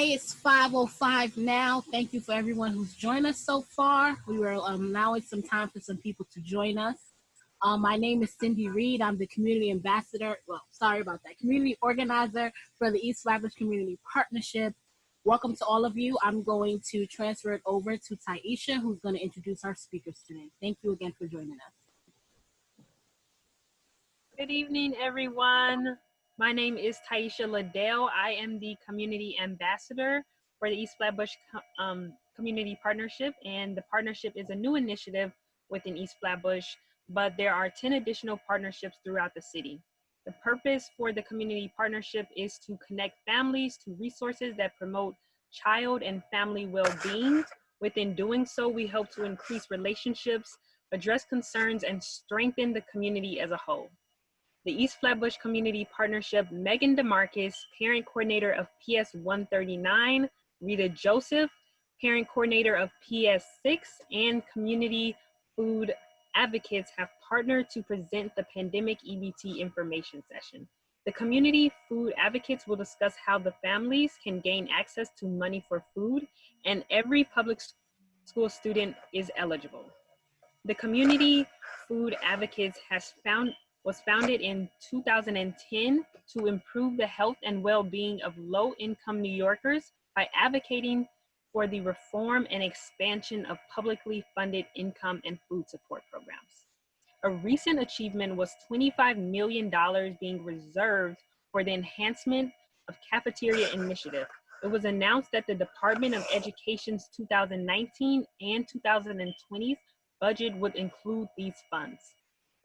Okay, it's 5:05 now. Thank you for everyone who's joined us so far. We were allowing some time for some people to join us. My name is Cindy Reed. I'm the community ambassador. Well, sorry about that. Community organizer for the East Flatbush Community Partnership. Welcome to all of you. I'm going to transfer it over to Taisha, who's going to introduce our speakers today. Thank you again for joining us. Good evening, everyone. My name is Taisha Liddell. I am the community ambassador for the East Flatbush Community Partnership, and the partnership is a new initiative within East Flatbush, but there are 10 additional partnerships throughout the city. The purpose for the community partnership is to connect families to resources that promote child and family well-being. Within doing so, we hope to increase relationships, address concerns, and strengthen the community as a whole. The East Flatbush Community Partnership, Megan DeMarcus, Parent Coordinator of PS 139, Rita Joseph, Parent Coordinator of PS 6, and Community Food Advocates have partnered to present the Pandemic EBT Information Session. The Community Food Advocates will discuss how the families can gain access to money for food, and every public school student is eligible. The Community Food Advocates was founded in 2010 to improve the health and well-being of low-income New Yorkers by advocating for the reform and expansion of publicly funded income and food support programs. A recent achievement was $25 million being reserved for the enhancement of cafeteria initiative. It was announced that the Department of Education's 2019 and 2020 budget would include these funds.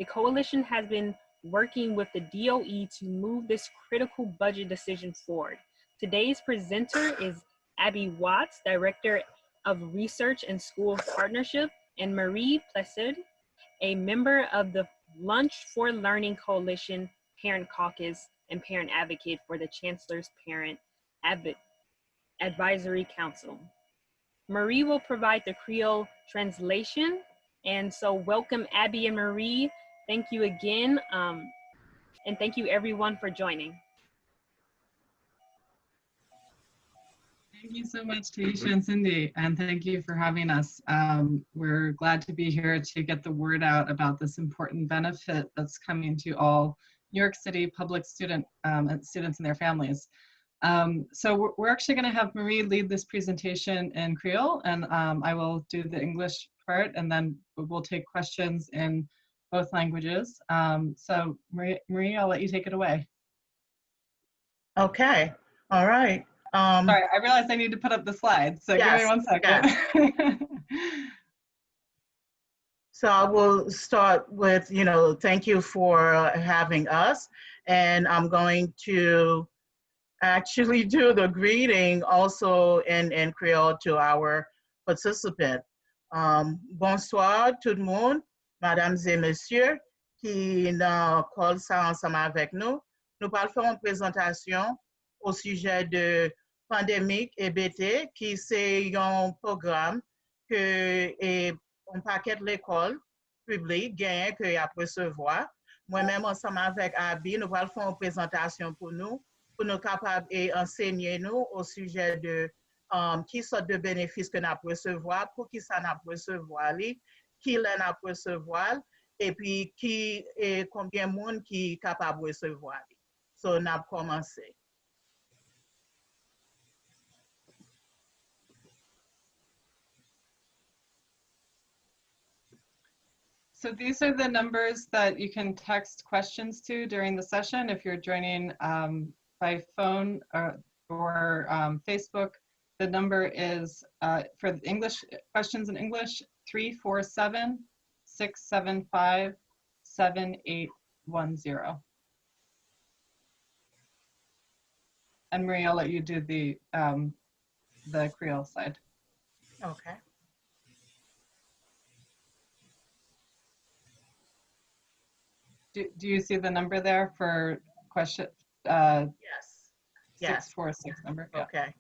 The coalition has been working with the DOE to move this critical budget decision forward. Today's presenter is Abby Watts, Director of Research and School Partnership, and Marie Plessard, a member of the Lunch for Learning Coalition, Parent Caucus, and Parent Advocate for the Chancellor's Parent Advisory Council. Marie will provide the Creole translation. And so welcome, Abby and Marie. Thank you again. And thank you everyone for joining. Thank you so much, Taisha and Cindy, and thank you for having us. We're glad to be here to get the word out about this important benefit that's coming to all New York City public students and their families. So we're actually going to have Marie lead this presentation in Creole, and I will do the English part, and then we'll take questions in both languages. So Marie, I'll let you take it away. Okay, all right. Sorry, I realized I need to put up the slides, so yes, give me 1 second. Yes. So I will start with, thank you for having us. And I'm going to actually do the greeting also in Creole to our participant. Bonsoir tout le monde, mesdames et messieurs, qui dans call ça ensemble avec nous. Nous allons faire une présentation au sujet de Pandemic EBT, qui c'est un programme que un paquet de l'école publique gagne que y a recevoir. Moi-même ensemble avec Abby, nous allons faire une présentation pour nous capables d'enseigner nous au sujet de qui sorte de bénéfices que nous avons recevoir, pour qui ça n'a recevoir, qui l'en a recevoir, et puis qui et combien de monde qui est capable de recevoir. So, nous avons commencé. So these are the numbers that you can text questions to during the session if you're joining by phone or Facebook. The number is, for the English questions in English, 347-675-7810. And Marie, I'll let you do the Creole side. Okay. Do you see the number there for question? Yes. 646 number. Yeah. Okay.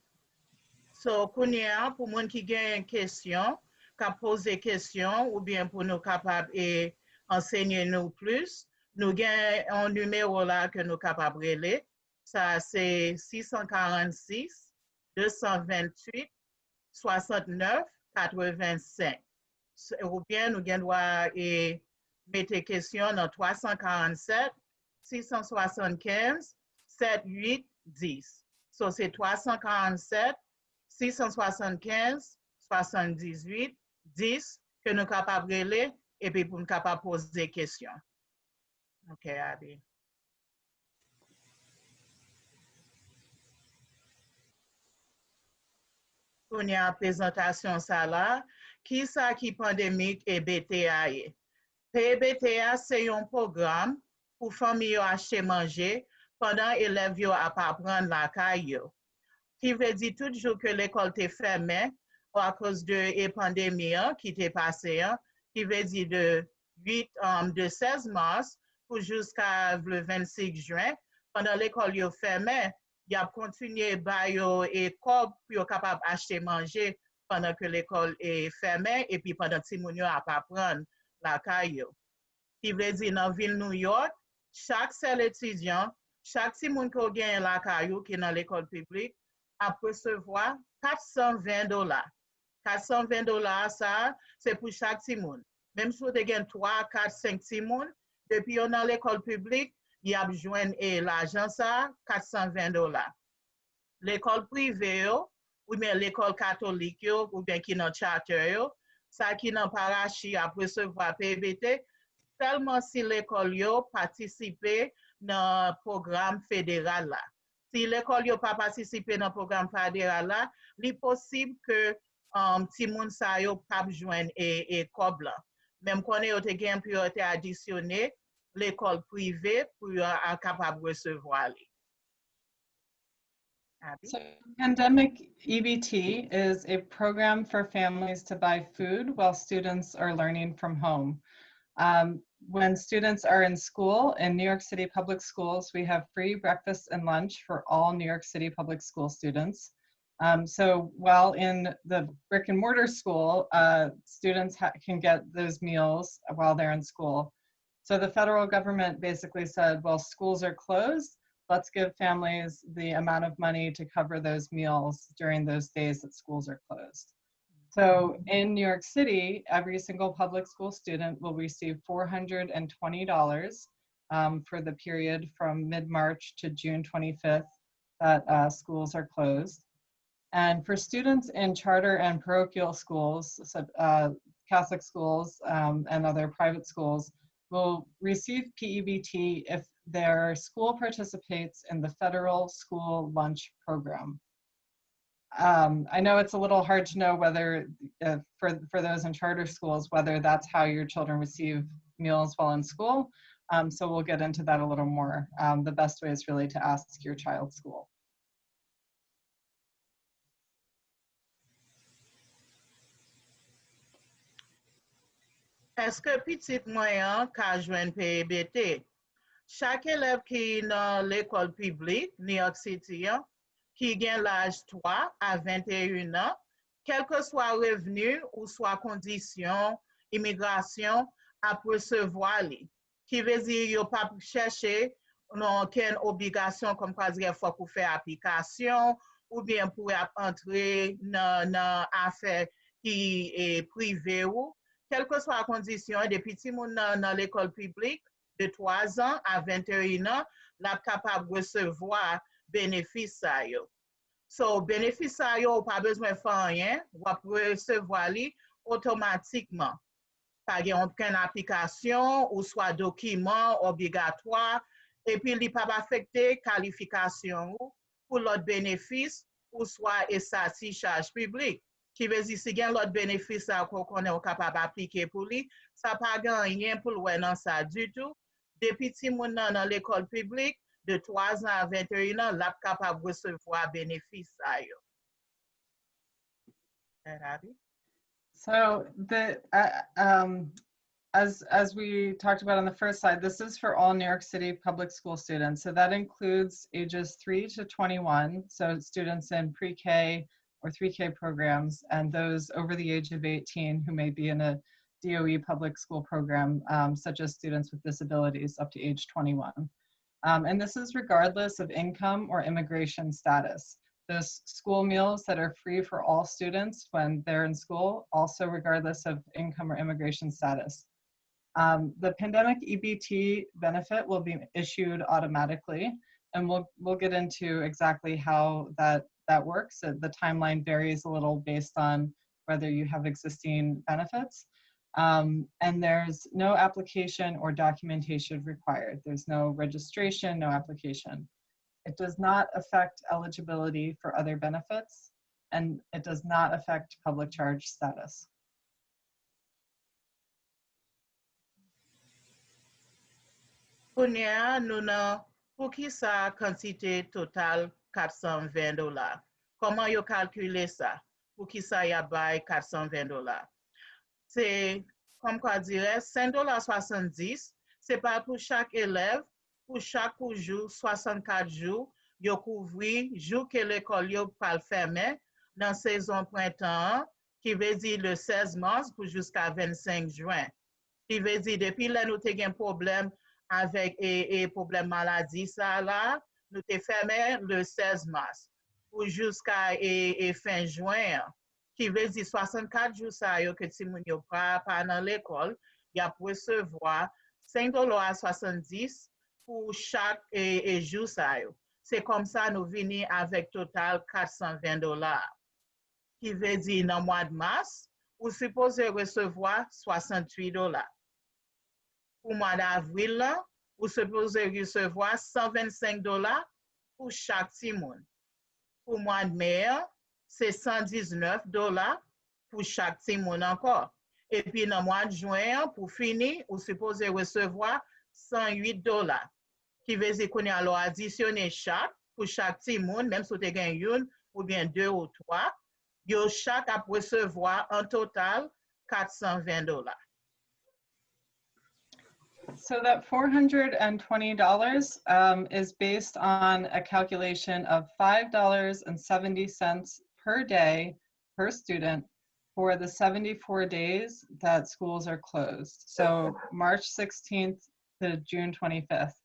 So, Kounia, pour moun ki gen question, ka pose question, ou bien pour nous capables et enseigner nous plus, nous gen un numéro là que nous capables rele. Ça, c'est 646 228 69 85. Ou bien nous gen droit et mettre question dans 347 675 78 10. So c'est 347 675 78 10 que nous capables de relais et puis pour nous capables de poser des questions. OK, Abby. On y a présentation ça là. Qui ça qui pandémique EBT a? EBT c'est un programme pour famille acheter manger pendant élèves yo à apprendre la caille. Qui veut dire toujours que l'école est fermée à cause de la pandémie qui est passée, qui veut dire de 16 mars jusqu'à le 26 juin, pendant l'école est fermée, il a continué à et pour être capable d'acheter manger pendant que l'école est fermée et puis pendant que les gens apprendre la caille. Qui veut dire dans la ville de New York, chaque seul étudiant, chaque monde qui a la caille qui est dans l'école publique, à recevoir $420. $420, ça, c'est pour chaque Timon. Même si vous avez 3, 4, 5 Timon, depuis on dans l'école publique, il y a besoin de l'argent, ça, $420. L'école privée, ou bien l'école catholique, ou bien qui dans charter, ça qui dans parachi à recevoir PBT, seulement si l'école participe dans le programme fédéral là. Si l'école n'a pas participé dans le programme fédéral là, il est possible que ti moun sa yo pas joindre et cob là. Même qu'on ait une priorité additionnée, l'école privée pour être capable de recevoir. So Pandemic EBT is a program for families to buy food while students are learning from home. When students are in school in New York City public schools, we have free breakfast and lunch for all New York City public school students. So while in the brick and mortar school, students can get those meals while they're in school. So the federal government basically said, well, schools are closed. Let's give families the amount of money to cover those meals during those days that schools are closed. So in New York City, every single public school student will receive $420 for the period from mid-March to June 25th that schools are closed. And for students in charter and parochial schools, so, Catholic schools and other private schools, will receive PEBT if their school participates in the federal school lunch program. I know it's a little hard to know whether, for those in charter schools, whether that's how your children receive meals while in school. So we'll get into that a little more. The best way is really to ask your child's school. Est-ce que petit moyen qu'a joint PEBT? Chaque élève qui est dans l'école publique, New York City, qui gagne l'âge 3 à 21 ans, quel que soit revenu ou soit condition, immigration, à recevoir les. Qui veut dire, il n'y a pas chercher aucune obligation comme par exemple, faut pour faire application ou bien pour entrer dans affaire qui est privée ou, quelle que soit la condition, depuis que nous dans l'école publique, de 3 ans à 21 ans, la capable de recevoir bénéfice ça yo. So bénéfice ça yo pas besoin de faire rien, vous pouvez recevoir li automatiquement. Pas aucune application ou soit document obligatoire et puis il pas affecter qualification pour l'autre bénéfice ou soit SAT charge publique. Qui veut dire si il y a l'autre bénéfice qu'on est capable d'appliquer pour lui, ça pas rien pour le dans ça du tout. Depuis que nous sommes dans l'école publique, de 3 ans à 21 ans, là, capable de recevoir bénéfice. So as we talked about on the first slide, this is for all New York City public school students. So that includes ages 3 to 21, so students in pre-K or 3K programs, and those over the age of 18 who may be in a DOE public school program, such as students with disabilities up to age 21. And this is regardless of income or immigration status. Those school meals that are free for all students when they're in school, also regardless of income or immigration status. The pandemic EBT benefit will be issued automatically, and we'll get into exactly how that works. The timeline varies a little based on whether you have existing benefits. And there's no application or documentation required. There's no registration, no application. It does not affect eligibility for other benefits, and it does not affect public charge status. Kounya, nou nan, pou ki sa quantité total $420? Comment yo calcule ça? Pour ki sa ya bay $420? C'est, comme quoi dirait, $5.70, c'est pas pour chaque élève, pour chaque jour, 64 jours, yo couvri jour que l'école yo pral fermé dans saison printemps, qui veut dire le 16 mars pour jusqu'à 25 juin. Qui veut dire, depuis là, nous avons un problème avec et problème maladie, ça là, nous avons fermé le 16 mars pour jusqu'à fin juin. Qui veut dire 64 jours, ça, que si moun yo pas dans l'école, il y a pour recevoir $5.70 pour chaque jour, ça. C'est comme ça, nous venons avec total $420. Qui veut dire, dans le mois de mars, vous supposez recevoir $68. Pour le mois d'avril, vous supposez recevoir $125 pour chaque timoun. Pour le mois de mai, c'est $119 pour chaque timoun encore. Et puis, dans le mois de juin, pour finir, vous supposez recevoir $108. Qui veut dire qu'on a additionné chaque, pour chaque timoun, même si vous avez une ou bien deux ou trois, yo chaque a recevoir en total $420. So that $420 is based on a calculation of $5.70 per day per student for the 74 days that schools are closed. So March 16th to June 25th,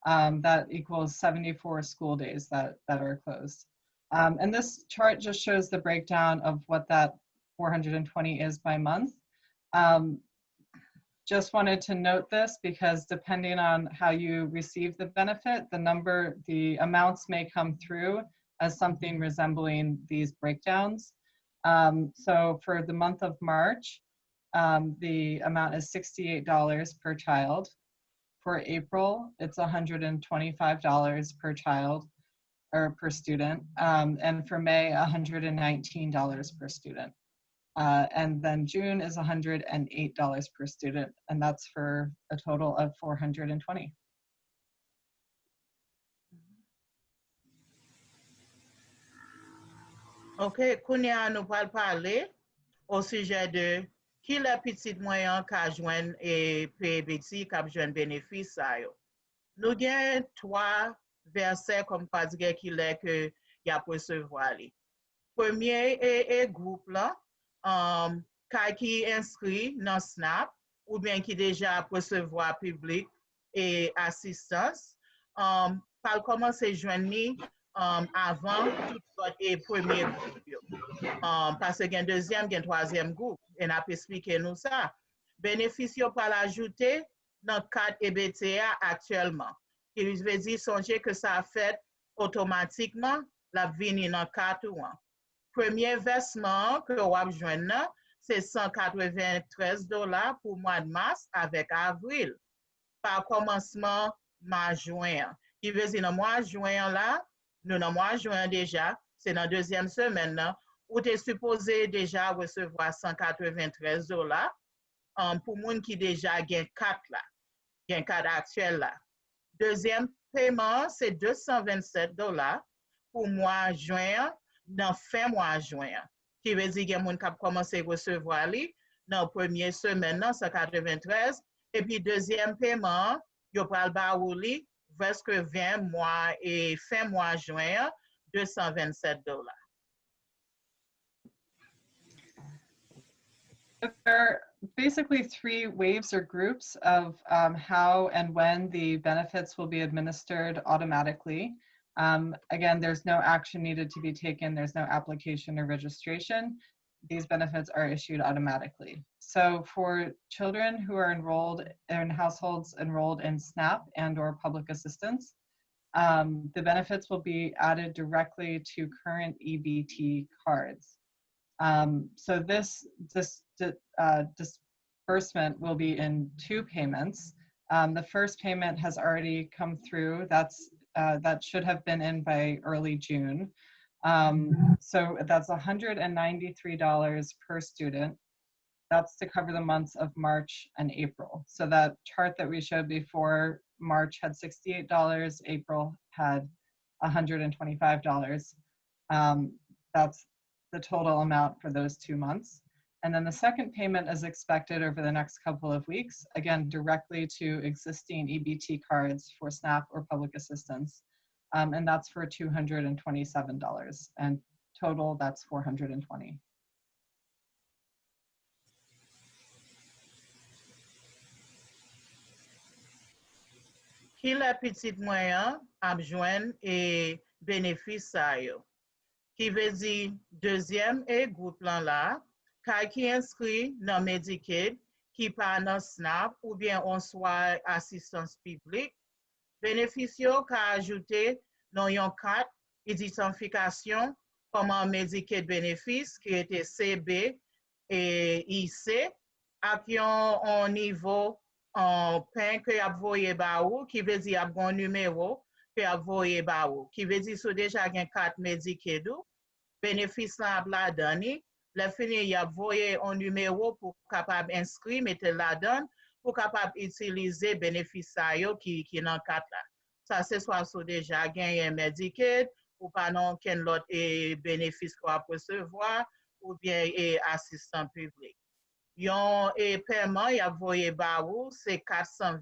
that equals 74 school days that are closed. And this chart just shows the breakdown of what that 420 is by month. Just wanted to note this because depending on how you receive the benefit, the amounts may come through as something resembling these breakdowns. So for the month of March, the amount is $68 per child. For April, it's $125 per child or per student. And for May, $119 per student. And then June is $108 per student, and that's for a total of $420. OK, Kounia nous va parler au sujet de qui les petits moyens qu'a joindre et EBT qu'a joindre bénéfice ça yo. Nous avons 3 versets comme pas dire qui est que y a recevoir li. Premier groupe là qui inscrit dans SNAP ou bien qui déjà recevoir public et assistance, par commencer joindre avant tout et premier groupe. Parce qu'il y a un deuxième, il y a un troisième groupe. Et on a expliqué nous ça. Bénéfice par l'ajouter dans le cadre EBT actuellement. Il veut dire, songez que ça a fait automatiquement la venue dans le cadre. Premier versement que vous avez joint, c'est $193 pour le mois de mars avec avril. Par commencement, mois-juin. Qui veut dire, dans le mois de juin, là, nous, dans le mois de juin déjà, c'est dans la deuxième semaine, là, où tu es supposé déjà recevoir $193 pour les gens qui déjà gagnent 4 là, gagnent 4 actuels là. Deuxième paiement, c'est $227 pour le mois de juin, dans fin mois de juin. Qui veut dire qu'il y a des gens qui commencent à recevoir dans la première semaine, 193. Et puis, deuxième paiement, il y a presque 20 mois et fin mois de juin, $227. There are basically 3 waves or groups of how and when the benefits will be administered automatically. Again, there's no action needed to be taken. There's no application or registration. These benefits are issued automatically. So for children who are enrolled in households enrolled in SNAP and or public assistance, the benefits will be added directly to current EBT cards. So this disbursement will be in 2 payments. The first payment has already come through. That should have been in by early June. So that's $193 per student. That's to cover the months of March and April. So that chart that we showed before, March had $68, April had $125. That's the total amount for those 2 months. And then the second payment is expected over the next couple of weeks, again, directly to existing EBT cards for SNAP or public assistance. And that's for $227. And total, that's $420. Ki la pitit mwen ap jwen e benefis sa yo. Ki ve di deuxième e groupe lan la, ka ki inskri nan Medicaid, ki pa nan SNAP ou bien on soit assistance publique, benefis yo ka ajoute nan yon kat identification koman Medicaid benefis ki ete CB et IC ak yon niveau en pen que ap voye ba ou, ki ve di ap gon numero que ap voye ba ou, ki ve di sou deja gen kat Medicaid ou, benefis lan ap la dani, le fini y ap voye un numero pou kapab inskri mette la dan, pou kapab utilize benefis sa yo ki nan kat la. Sa se swa sou deja gen yon Medicaid, ou pa non ken lot e benefis ko ap resevoa, ou bien e asistan publik. Yon e paiement y ap voye ba ou, se $420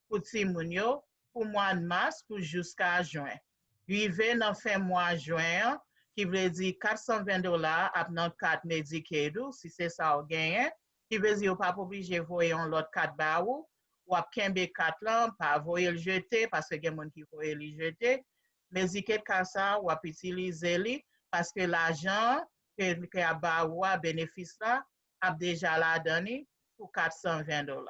pou ti moun yo, pou mwan mars pou jusqu'à juin. Rive nan fin mwa juin, ki vle di $420 ap nan kat Medicaid ou, si se sa ou genyen, ki vle di ou pa oblige voye yon lot kat ba ou ap kenbe kat lan, pa voye l jete, paske gen moun ki voye li jete, Medicaid kasa ou ap itilize li, paske l'ajan ke ap ba ou a benefis la, ap deja la dani pou $420.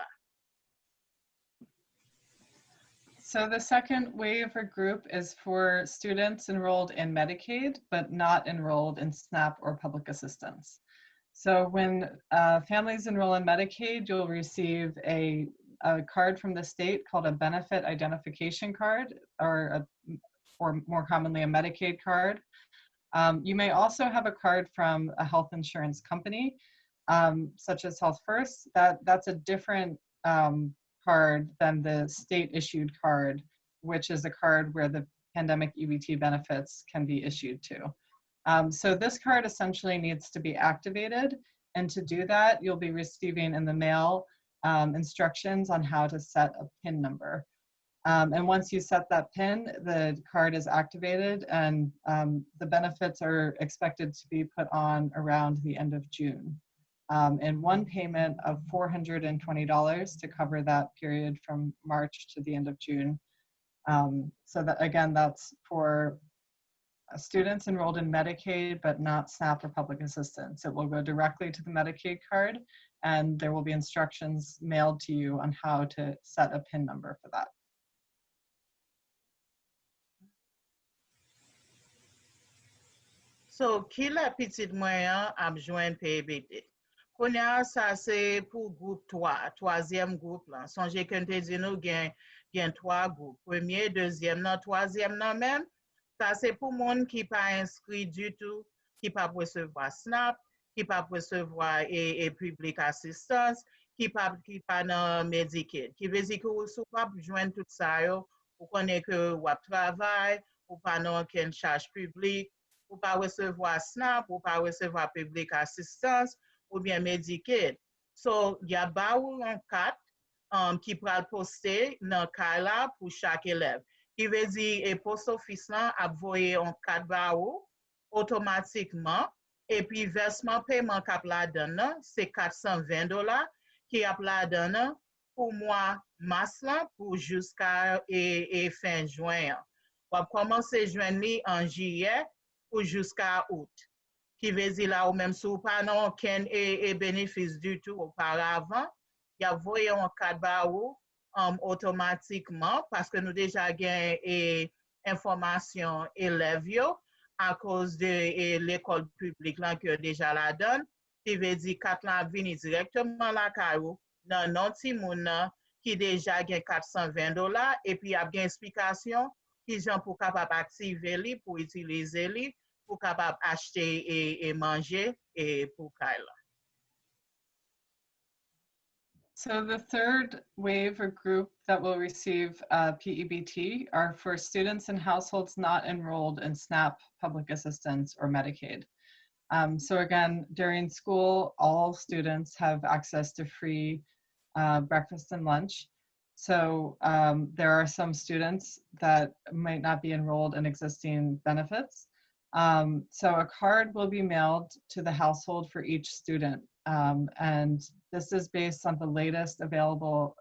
So the second wave or group is for students enrolled in Medicaid, but not enrolled in SNAP or public assistance. So when families enroll in Medicaid, you'll receive a card from the state called a benefit identification card, or more commonly a Medicaid card. You may also have a card from a health insurance company, such as Health First. That's a different card than the state issued card, which is a card where the pandemic EBT benefits can be issued to. So this card essentially needs to be activated. And to do that, you'll be receiving in the mail instructions on how to set a PIN number. And once you set that PIN, the card is activated, and the benefits are expected to be put on around the end of June. And one payment of $420 to cover that period from March to the end of June. So that, again, that's for students enrolled in Medicaid, but not SNAP or public assistance. It will go directly to the Medicaid card, and there will be instructions mailed to you on how to set a PIN number for that. So, ki la pitit mwen ap jwen PEBT? Konya sa se pou groupe 3, troisième groupe lan. Sonje ken te di nou gen 3 groupe. Premier, deuxième nan, troisième nan men. Sa se pou moun ki pa inskri du tout, ki pa recevoir SNAP, ki pa recevoir e public assistance, ki pa nan Medicaid. Ki vezi ki ou sou pa jwen tout sa yo, ou konen ke wap travay, ou pa nan ken charge public, ou pa recevoir SNAP, ou pa recevoir public assistance, ou bien Medicaid. So, ya ba ou an kat ki pral poste nan ka la pou chak elev. Ki ve di post office lan ap voye an kat ba ou otomatikman, e pi versement paiement kap la dan nan, se $420 ki ap la dan nan pou mwa mars lan pou jusqu'à fin juin. wap komanse jwen li an juillet ou jusqu'à août. Qui veut dire là ou même si ou pas non aucun bénéfice du tout auparavant, il y a voyé un cadre ba ou automatiquement parce que nous déjà gain information élèves yo à cause de l'école publique là que déjà la donne. Qui veut dire quatre là vini directement la caillou dans non ti moun qui déjà gain $420 et puis il y a bien explication qui gens pour capable activer li pour utiliser li pour capable acheter et manger et pour Kyla. So the third wave or group that will receive PEBT are for students and households not enrolled in SNAP, public assistance, or Medicaid. So again, during school, all students have access to free breakfast and lunch. So there are some students that might not be enrolled in existing benefits. So a card will be mailed to the household for each student. And this is based on the latest available,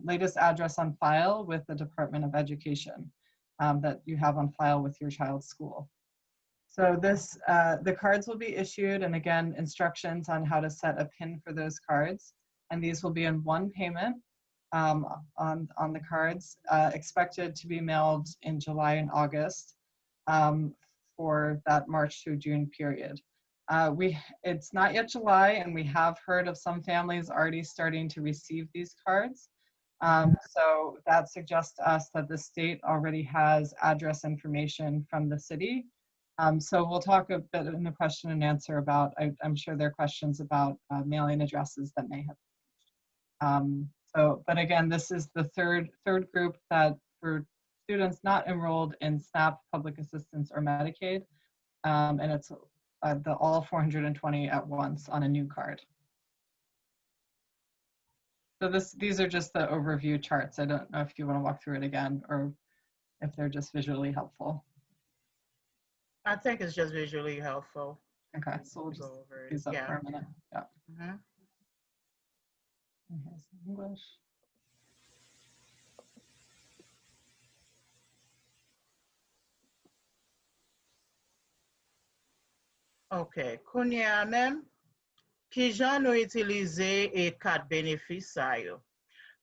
latest address on file with the Department of Education that you have on file with your child's school. So this, the cards will be issued, and again, instructions on how to set a PIN for those cards. And these will be in one payment on the cards, expected to be mailed in July and August for that March through June period. It's not yet July, and we have heard of some families already starting to receive these cards. So that suggests to us that the state already has address information from the city. So we'll talk a bit in the question and answer about, I'm sure there are questions about mailing addresses that may have changed. But again, this is the third group that for students not enrolled in SNAP, public assistance, or Medicaid, and it's the all 420 at once on a new card. So these are just the overview charts. I don't know if you want to walk through it again or if they're just visually helpful. I think it's just visually helpful. Okay, so we'll just Go over it. use up Yeah. for a minute. Yeah. Mm-hmm. And here's English. OK. Kounya même, qui jan nou utilize et carte bénéfice sa yo.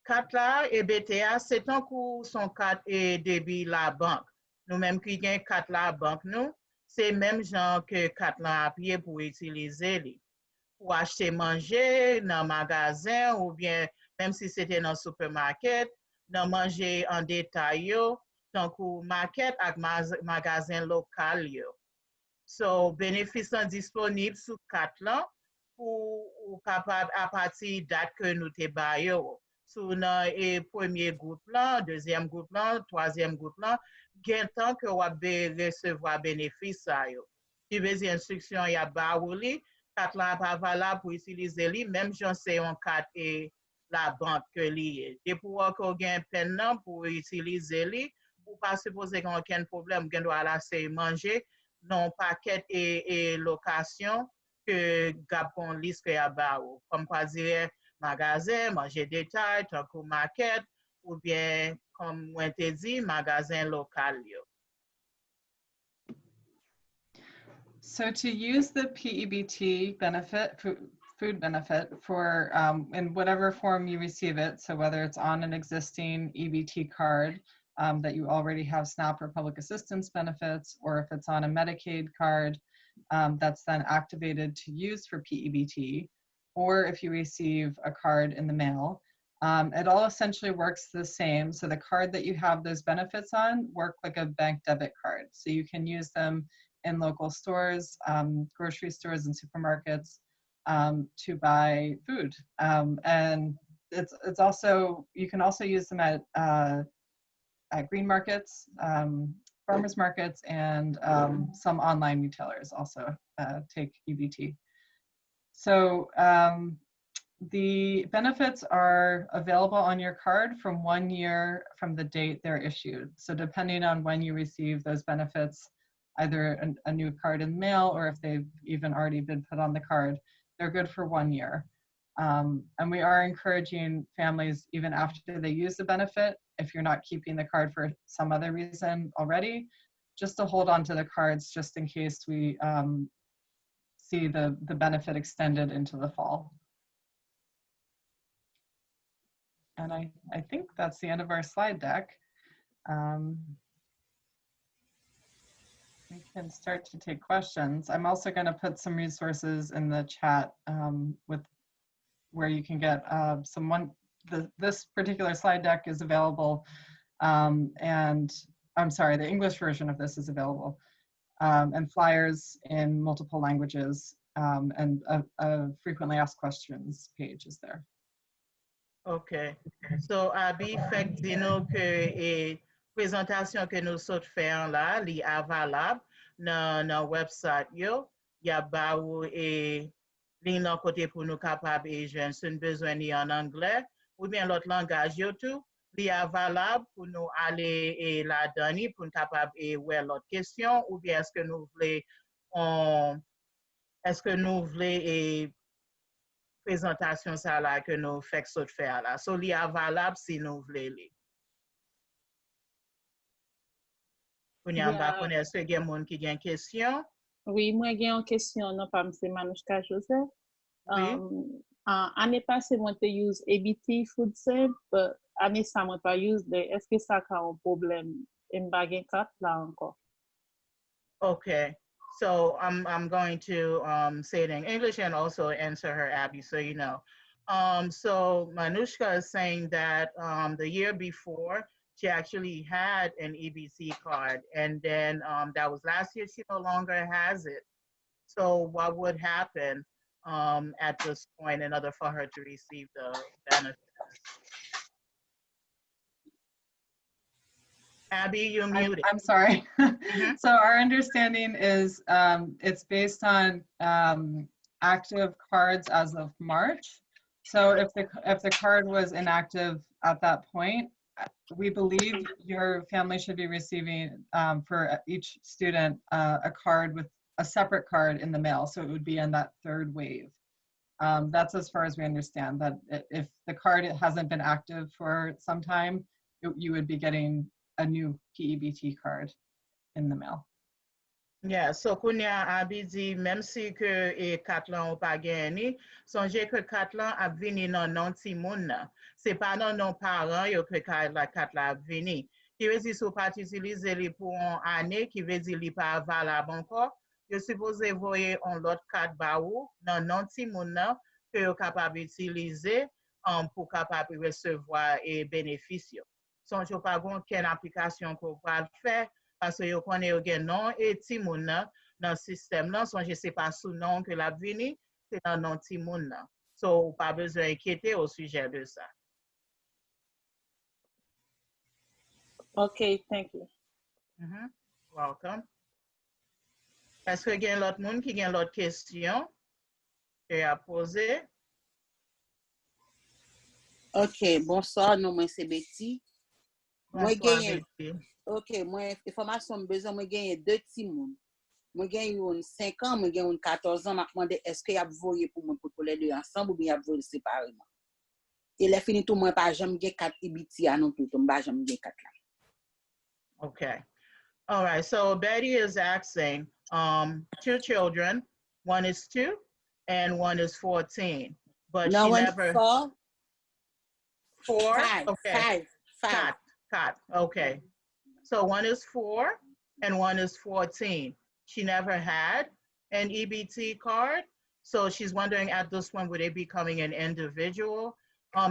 Carte la, EBT a, c'est un coup son carte et débit la banque. Nous même qui gen carte la banque nous, c'est même genre que carte la appuyé pour utiliser li. Pour acheter manger dans magasin ou bien même si c'était dans supermarket, dans manger en détail yo, tant que market ak magasin local yo. So, bénéfice disponible sous carte là ou capable à partir date que nous te bayo. Sous nan premier groupe là, deuxième groupe là, troisième groupe là, gen temps que wap recevoir bénéfice sa yo. Qui veut dire instruction ya ba ou li, carte là pas valable pour utiliser li, même j'en sais on carte et la banque que li. Et pour qu'on gen pen nan pour utiliser li, ou pas supposer qu'on aucun problème, gen doit la se manger non paquet et location que gap kon liste ya ba ou. Comme quoi dire magasin, manger détail, tant que market, ou bien, comme on te dit, magasin local. So to use the PEBT benefit, food benefit for in whatever form you receive it, so whether it's on an existing EBT card that you already have SNAP or public assistance benefits, or if it's on a Medicaid card that's then activated to use for PEBT, or if you receive a card in the mail, it all essentially works the same. So the card that you have those benefits on work like a bank debit card. So you can use them in local stores, grocery stores and supermarkets to buy food. And it's also, you can also use them at green markets, farmers markets, and some online retailers also take EBT. So the benefits are available on your card from 1 year from the date they're issued. So depending on when you receive those benefits, either a new card in the mail or if they've even already been put on the card, they're good for 1 year. And we are encouraging families, even after they use the benefit, if you're not keeping the card for some other reason already, just to hold on to the cards just in case we see the benefit extended into the fall. And I think that's the end of our slide deck. We can start to take questions. I'm also going to put some resources in the chat with where you can get this particular slide deck is available, and I'm sorry, the English version of this is available, and flyers in multiple languages, and a frequently asked questions page is there. OK. So, Abby, fait que dis-nous que présentation que nous sommes fait là, li avalable dans website yo, y a ba ou li nan côté pour nous capable et joindre si nous besoin ni en anglais ou bien l'autre langage yo tout, li avalable pour nous aller et la donner pour nous capable et ouais l'autre question ou bien est-ce que nous voulons et présentation ça là que nous faisons faire là. So li avalable si nous voulons li. Est-ce que y a monde qui a une question? Oui, moi j'ai une question non pas monsieur Manouchka Joseph. Oui. Année passée moi te use EBT food stamp, but année ça moi pas use est-ce que ça a un problème en bagage carte là encore? Okay. So I'm going to say it in English and also answer her, Abby, so you know. So Manushka is saying that the year before, she actually had an EBT card, and then that was last year, she no longer has it. So what would happen at this point in order for her to receive the benefits? Abby, you're muted. I'm sorry. Mm-hmm. So our understanding is it's based on active cards as of March. So if the card was inactive at that point, we believe your family should be receiving for each student a card with a separate card in the mail. So it would be in that third wave. That's as far as we understand, that if the card hasn't been active for some time, you would be getting a new PEBT card in the mail. Yeah, so Kounia Abi dit, même si que et 4 ans ou pas gagné, songez que 4 ans a vini non non ti moun nan. C'est pas non non parents yo que 4 la vini. Qui veut dire si pas utiliser li pour une année, qui veut dire li pas valable encore, yo supposé voyer on l'autre 4 ba ou non non ti moun nan que yo capable utiliser pour capable recevoir et bénéficier. Songez pas gon quelle application qu'on va faire. Parce que vous connaissez non et Timoun dans le système, je ne sais pas sous nom que la vini, c'est dans non Timoun. So, pas besoin d'inquiéter au sujet de ça. Okay, thank you. Mm-hmm. Welcome. Est-ce qu'il y a l'autre monde qui a l'autre question à poser? Ok, bonsoir, non, moi c'est Betty. Bonsoir, Betty. Ok, moi, information besoin, moi gagne 2 petits moun. Moi gagne 5 ans, moi gagne 14 ans, m'a demandé est-ce qu'il y a voyé pour moi pour les deux ensemble ou bien y a voyé séparément. Et les fini tout moi pas jamais gagne 4 EBT non plus, tout pas jamais gagne 4 là. Okay. All right. So Betty is asking 2 children, one is 2 and one is 14. But no, she never 4. 4? 5. Okay. 5. Cut. Okay. So one is 4 and one is 14. She never had an EBT card. So she's wondering at this point, would they be coming in individual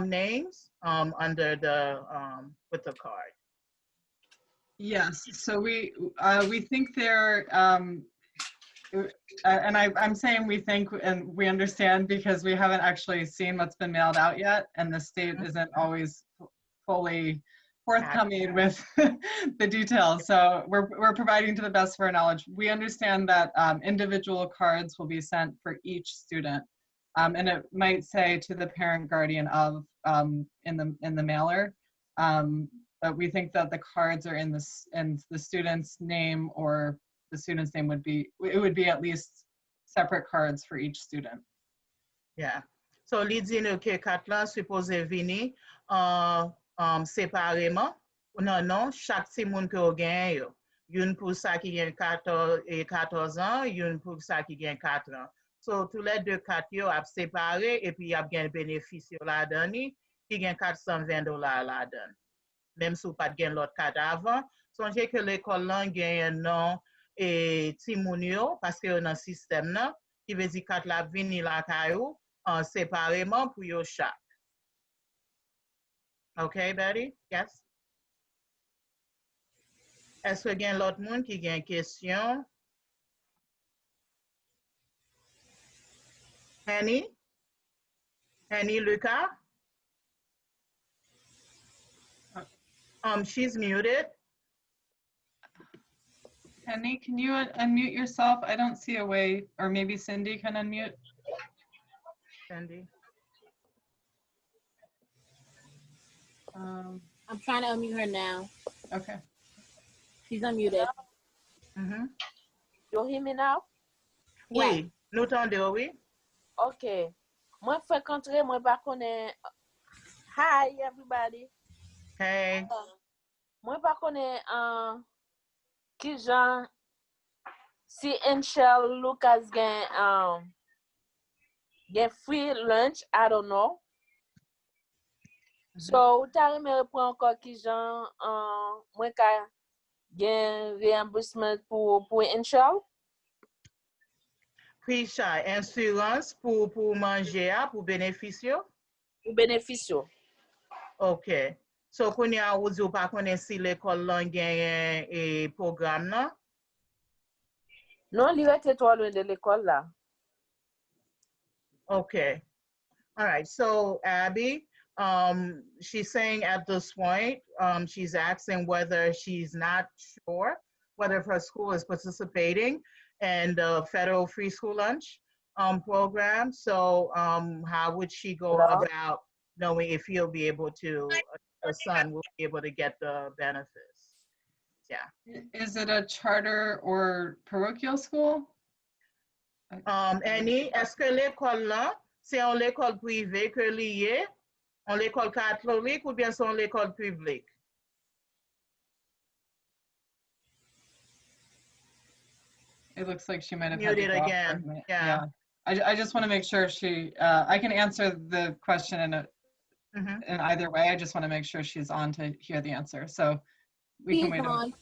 names under the with the card? Yes. So we think they're and I'm saying we think and we understand because we haven't actually seen what's been mailed out yet, and the state isn't always fully forthcoming with the details. So we're providing to the best of our knowledge. We understand that individual cards will be sent for each student, and it might say to the parent guardian of in the mailer. But we think that the cards are in the student's name, or the student's name would be at least separate cards for each student. Yeah. So li di nou ke 4 lan supposé vini séparément. Non, chaque petit monde que vous gagnez. Une pour ça qui gagne 14 ans, une pour ça qui gagne 4 ans. So, tous les deux quatre yo a séparé et puis y a bien bénéfice là-dedans qui gagne $420 là-dedans. Même si vous pas gagne l'autre quatre avant, songez que l'école là gagne un nom et Timounio parce que dans le système là, qui veut dire quatre la vini la caillou séparément pour yo chaque. Okay, Betty? Yes? Est-ce que y a l'autre monde qui a une question? Annie? Annie Lucas? She's muted. Penny, can you unmute yourself? I don't see a way, or maybe Cindy can unmute. Cindy. I'm trying to unmute her now. Okay. She's unmuted. Mm-hmm. You hear me now? Oui, nous t'entendons, oui. Okay. Moi fè kontre, moi pa konen. Hi everybody. Hey. Moi pa konen ki jan si Enchel Lucas gen free lunch, I don't know. So, ou ta reme repren ankon ki jan mwen ka gen reimbursement pour Enchel? Puis ça, assurance pour manger, pour bénéficier. Pour bénéficio. OK. So, qu'on y a ou pas connaît si l'école là gagne un programme là? Non, li rete trop loin de l'école là. Okay. All right. So Abby, she's saying at this point, she's asking whether she's not sure whether her school is participating in the federal free school lunch program. So how would she go about knowing if he'll be able to, her son will be able to get the benefits? Yeah. Is it a charter or parochial school? Annie, est-ce que l'école là, c'est une école privée que liée, une école catholique ou bien c'est une école publique? It looks like she might have Mute had to it go off for a again. minute. Yeah. I just want to make sure she, I can answer the question Mm-hmm. in either way. I just want to make sure she's on to hear the answer. So we can She's wait. on.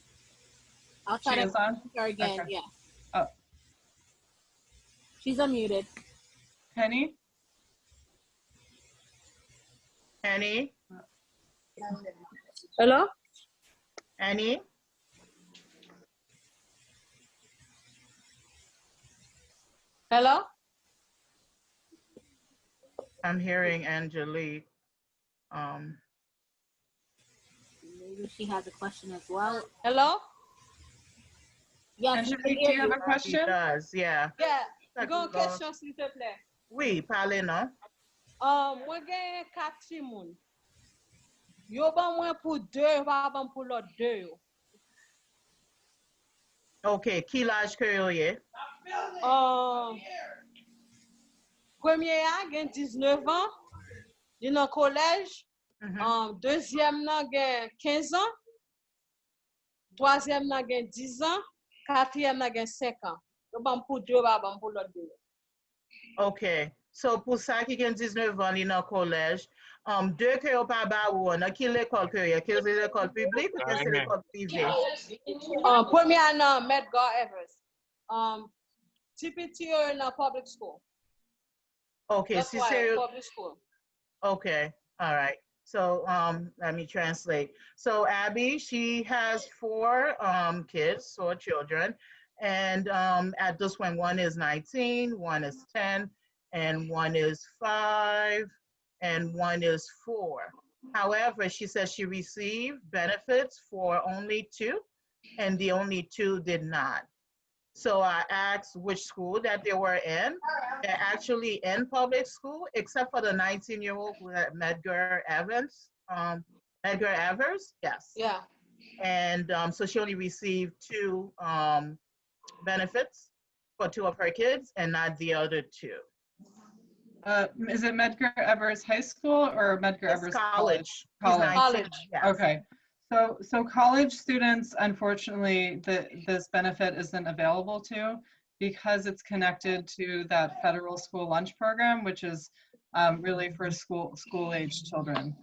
I'll try She to is on? unmute her again. Okay. Yeah. Oh. She's unmuted. Penny? Annie? Hello? Annie? Hello? I'm hearing Angelique. Maybe she has a question as well. Hello? Yes, we can Angelique, do hear you have a you. She question? does, yeah. Yeah. Ça Gon coule. question s'il te plaît. Oui, parlez, non? Mwen gen 4 ti moun. Yo ban mwen pou 2, pa ban pou lot 2 yo. OK, qui l'âge que vous avez? Premier a gen 19 ans, li nan collège. Deuxième nan gen 15 ans. Troisième nan gen 10 ans. Quatrième nan gen 5 ans. Yo ban pou 2, pa ban pou lot 2 yo. OK. So, pour ça qui a 19 ans, il est dans le collège, deux que vous pas ba ou on, qui l'école que vous avez? Quelle est l'école publique ou quelle est l'école privée? Premier nan Medgar Evers. TPT yo in a public school. Okay, That's si why c'est public school. okay, all right. So let me translate. So Abby, she has 4 kids, 4 children, and at this one is 19, one is 10, and one is 5, and one is 4. However, she says she received benefits for only 2, and the only 2 did not. So I asked which school that they were in. They're actually in public school, except for the 19-year-old who had Medgar Evans. Medgar Evers, yes. Yeah. And so she only received 2 benefits for 2 of her kids and not the other 2. Is it Medgar Evers High School or Medgar It's Evers college. He's College. 19, College. yes. Okay. So college students, unfortunately, this benefit isn't available to because it's connected to that federal school lunch program, which is really for school-age children.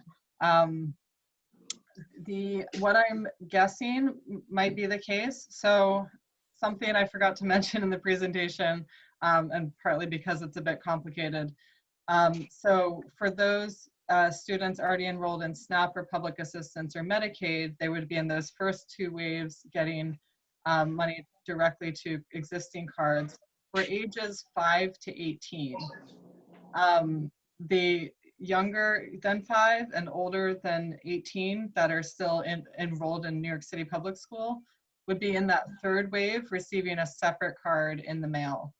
What I'm guessing might be the case. So something I forgot to mention in the presentation, and partly because it's a bit complicated. So for those students already enrolled in SNAP or public assistance or Medicaid, they would be in those first two waves getting money directly to existing cards for ages 5 to 18. The younger than 5 and older than 18 that are still enrolled in New York City Public School would be in that third wave receiving a separate card in the mail.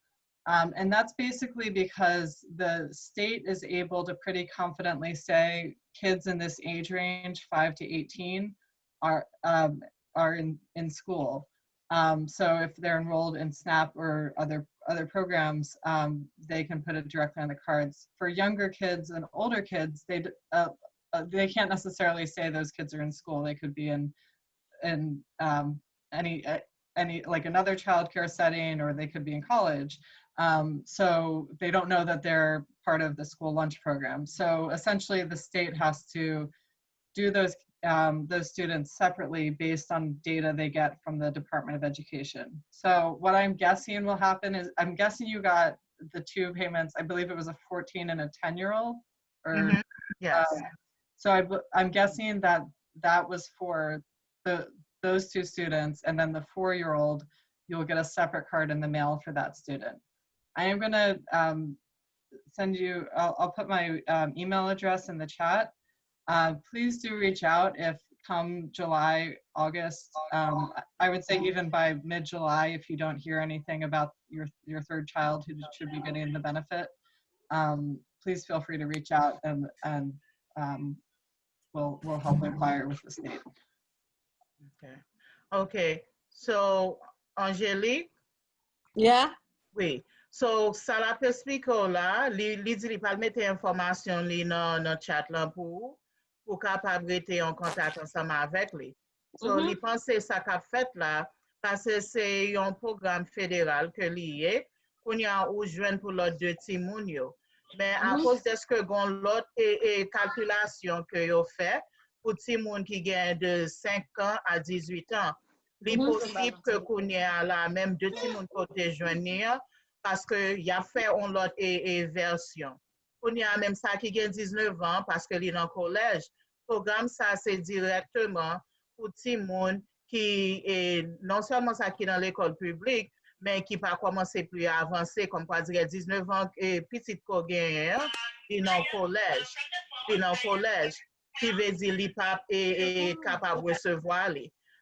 And that's basically because the state is able to pretty confidently say kids in this age range, 5 to 18, are in school. So if they're enrolled in SNAP or other programs, they can put it directly on the cards. For younger kids and older kids, they can't necessarily say those kids are in school. They could be in any like another childcare setting, or they could be in college. So they don't know that they're part of the school lunch program. So essentially the state has to do those students separately based on data they get from the Department of Education. So what I'm guessing will happen is, I'm guessing you got the two payments, I believe it was a 14 and a 10-year-old, or Yes. so I'm guessing that that was for those two students, and then the 4-year-old, you'll get a separate card in the mail for that student. I am gonna send you, I'll put my email address in the chat. Please do reach out if come July, August, I would say even by mid-July, if you don't hear anything about your third child who should be getting the benefit, please feel free to reach out, and we'll help inquire with the state. Okay. So, Angélique? Yeah. Oui. So, ça la peut expliquer là, li dit li pas mettre information li dans chat là pour capable rester en contact ensemble avec lui. So, li pense ça qu'a fait là parce que c'est un programme fédéral que lié qu'on y a ou joindre pour l'autre deux petits moun yo. Mais à cause de ce que gon l'autre calculation que yo fait pour petit moun qui gagne de 5 ans à 18 ans, il est possible que qu'on y a là même deux petits moun côté joindre parce que y a fait on l'autre version. On y a même ça qui gagne 19 ans parce que il est dans le collège. Programme ça c'est directement pour petit monde qui est non seulement ça qui est dans l'école publique, mais qui pas commencé plus avancer, comme par dire 19 ans et petit ko gagne, il est dans le collège. Il est dans le collège. Qui veut dire qu'il n'est pas capable de recevoir.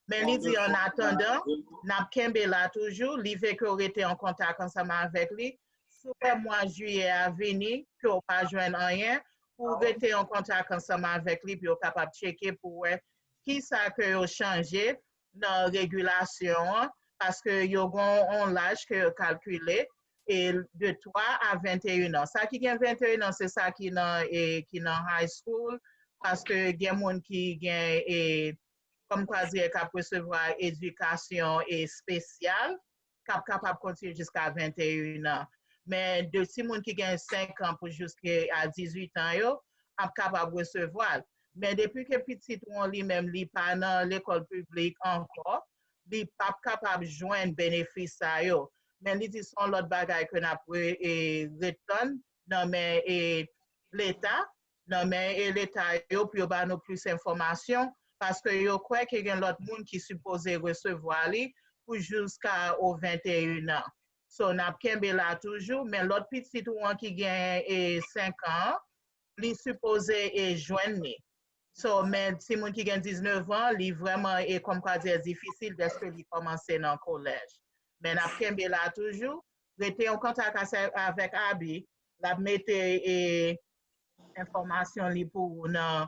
Mais il dit en attendant, n'a pas là toujours, il veut qu'on était en contact ensemble avec lui. Sur le mois de juillet à venir, qu'on ne pas joindre rien, pour rester en contact ensemble avec lui, puis on capable de checker pour voir qui ça que a changé dans la régulation, parce que y a un l'âge que calculé et de 3 à 21 ans. Ça qui a 21 ans, c'est ça qui est dans high school, parce que il y a des gens qui gagnent comme quoi dire qu'à recevoir éducation spéciale, capable de continuer jusqu'à 21 ans. Mais de ces gens qui gagnent 5 ans pour jusqu'à 18 ans, ils sont capables de recevoir. Mais depuis que petit on lui-même n'est pas dans l'école publique encore, il n'est pas capable de joindre bénéfice à eux. Mais il dit son l'autre bagaille que n'a pas retenir dans l'État, dans l'État pour ba nous plus d'informations parce que yo croit qu'il y a l'autre monde qui supposé recevoir lui pour jusqu'à 21 ans. So n'a kembe là toujours, mais l'autre petit one qui gagne 5 ans, il supposé joindre. So, mais si moun qui gagne 19 ans, il vraiment comme quoi dire difficile parce que il commence dans le collège. Mais n'a kembe là toujours, rester en contact avec Abi, la mettre information li pour dans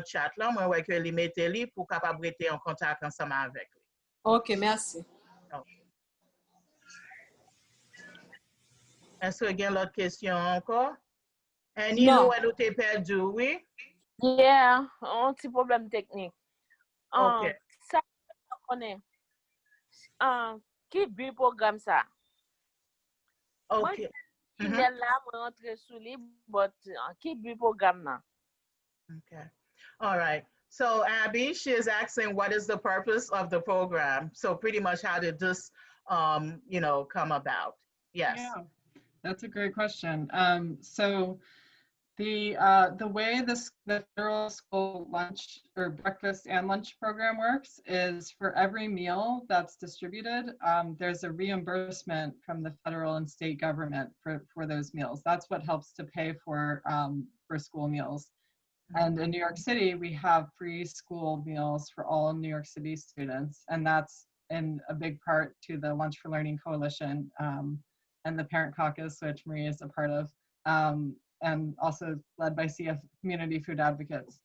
chat là, moi ouais que li mette li pour capable rester en contact ensemble avec lui. OK, merci. Okay. Est-ce qu'il y a d'autres questions encore? Annie, nous, elle t'est perdu, oui? Yeah, un petit problème technique. Ok. Ça, on est. Qui but programme ça? Moi, Ok. qui est là, moi, rentre sous lui, but qui but programme là? Okay. All right. So Abby, she is asking what is the purpose of the program? So pretty much how did this, you know, come about? Yes. Yeah, that's a great question. So the way the federal school lunch or breakfast and lunch program works is for every meal that's distributed, there's a reimbursement from the federal and state government for those meals. That's what helps to pay for school meals. And in New York City, we have free school meals for all New York City students, and that's in a big part to the Lunch for Learning Coalition and the Parent Caucus, which Marie is a part of, and also led by CF Community Food Advocates.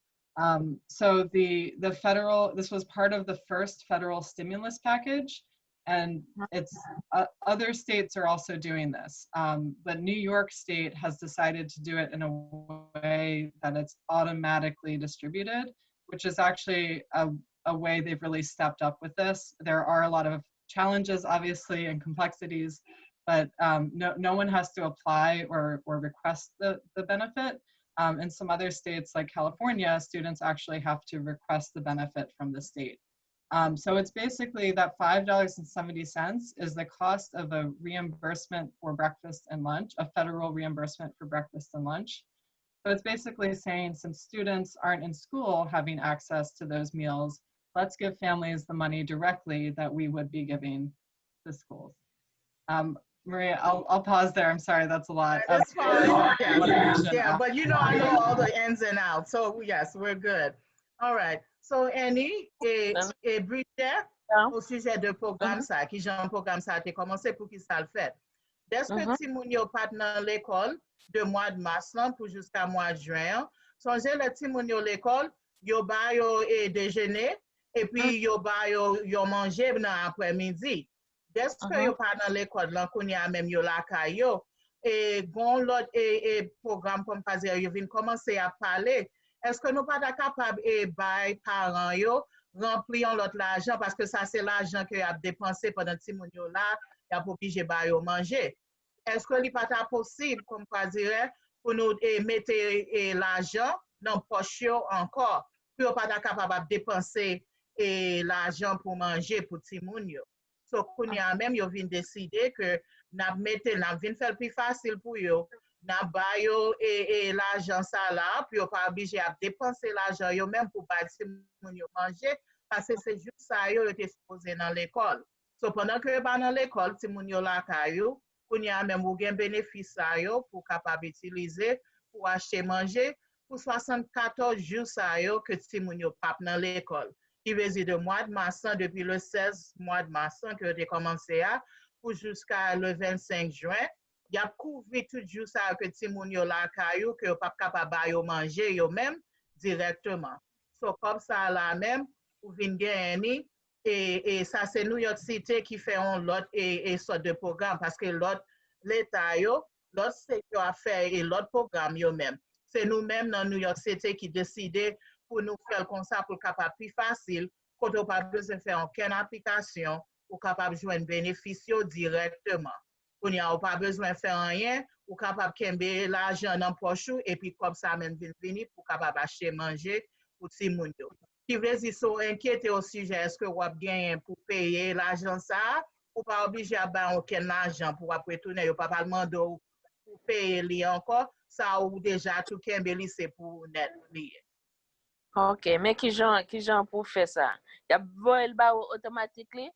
So this was part of the first federal stimulus package, and it's other states are also doing this, but New York State has decided to do it in a way that it's automatically distributed, which is actually a way they've really stepped up with this. There are a lot of challenges, obviously, and complexities, but no one has to apply or request the benefit. In some other states like California, students actually have to request the benefit from the state. So it's basically that $5.70 is the cost of a reimbursement for breakfast and lunch, a federal reimbursement for breakfast and lunch. So it's basically saying, since students aren't in school having access to those meals, let's give families the money directly that we would be giving to schools. Maria, I'll pause there. I'm sorry, that's a lot. That's fine. Yeah, but you know, I know all the Yeah. ins and outs. So yes, we're good. All right. So Annie et Bridget, au sujet de programme ça, qui j'ai un programme ça a été commencé pour qui ça le fait. Dès que ti moun yo pat nan l'école de mois de mars là pour jusqu'à mois de juin, songez le ti moun yo l'école, yo ba yo déjeuner et puis yo ba yo manger dans après-midi. Dès que yo pas dans l'école là qu'on y a même yo la kayo et gon l'autre et programme comme pas dire yo vinn commencer à parler. Est-ce que nous pas capable et bay parents yo remplir l'autre l'argent parce que ça c'est l'argent que y a dépensé pendant ti moun yo là, y a obligé ba yo manger. Est-ce que li pas possible comme quoi dire pour nous mettre l'argent dans poche yo encore pour pas capable dépenser l'argent pour manger pour ti moun yo. So kounya même yo vinn décider que n'a vinn faire plus facile pour yo. N'a ba yo l'argent ça là, puis yo pas obligé à dépenser l'argent yo même pour pas si moun yo manger parce que c'est juste ça yo était supposé dans l'école. So pendant que yo pas dans l'école, si moun yo la kayo, kounya même ou gen bénéfice ça yo pour capable utiliser pour acheter manger pour 74 jours ça yo que si moun yo pas dans l'école. Qui veut dire de mois de mars depuis le 16 mois de mars que j'ai commencé à pour jusqu'à le 25 juin. Il y a couvert tout jour ça que ti moun yo la kayou que pas capable yo manger yo même directement. So comme ça là même ou vinn gagner et ça c'est New York City qui fait un lot et sorte de programme parce que l'autre l'état yo l'autre c'est yo a fait et l'autre programme yo même. C'est nous même dans New York City qui décider pour nous faire comme ça pour capable plus facile quand on pas besoin faire aucune application pour capable joindre bénéficiaire directement. On n'y a pas besoin de faire rien, ou capable de l'argent dans poche et puis comme ça même venir pour capable acheter manger pour ti moun yo. Qui veut dire so inquiété au sujet est-ce que vous avez gagné pour payer l'argent ça ou pas obligé à ba aucun argent pour après retourner yo pas demander pour payer li encore ça ou déjà tout kembe li c'est pour net li. OK, mais qui gens pour faire ça? Y a voyer ba automatiquement?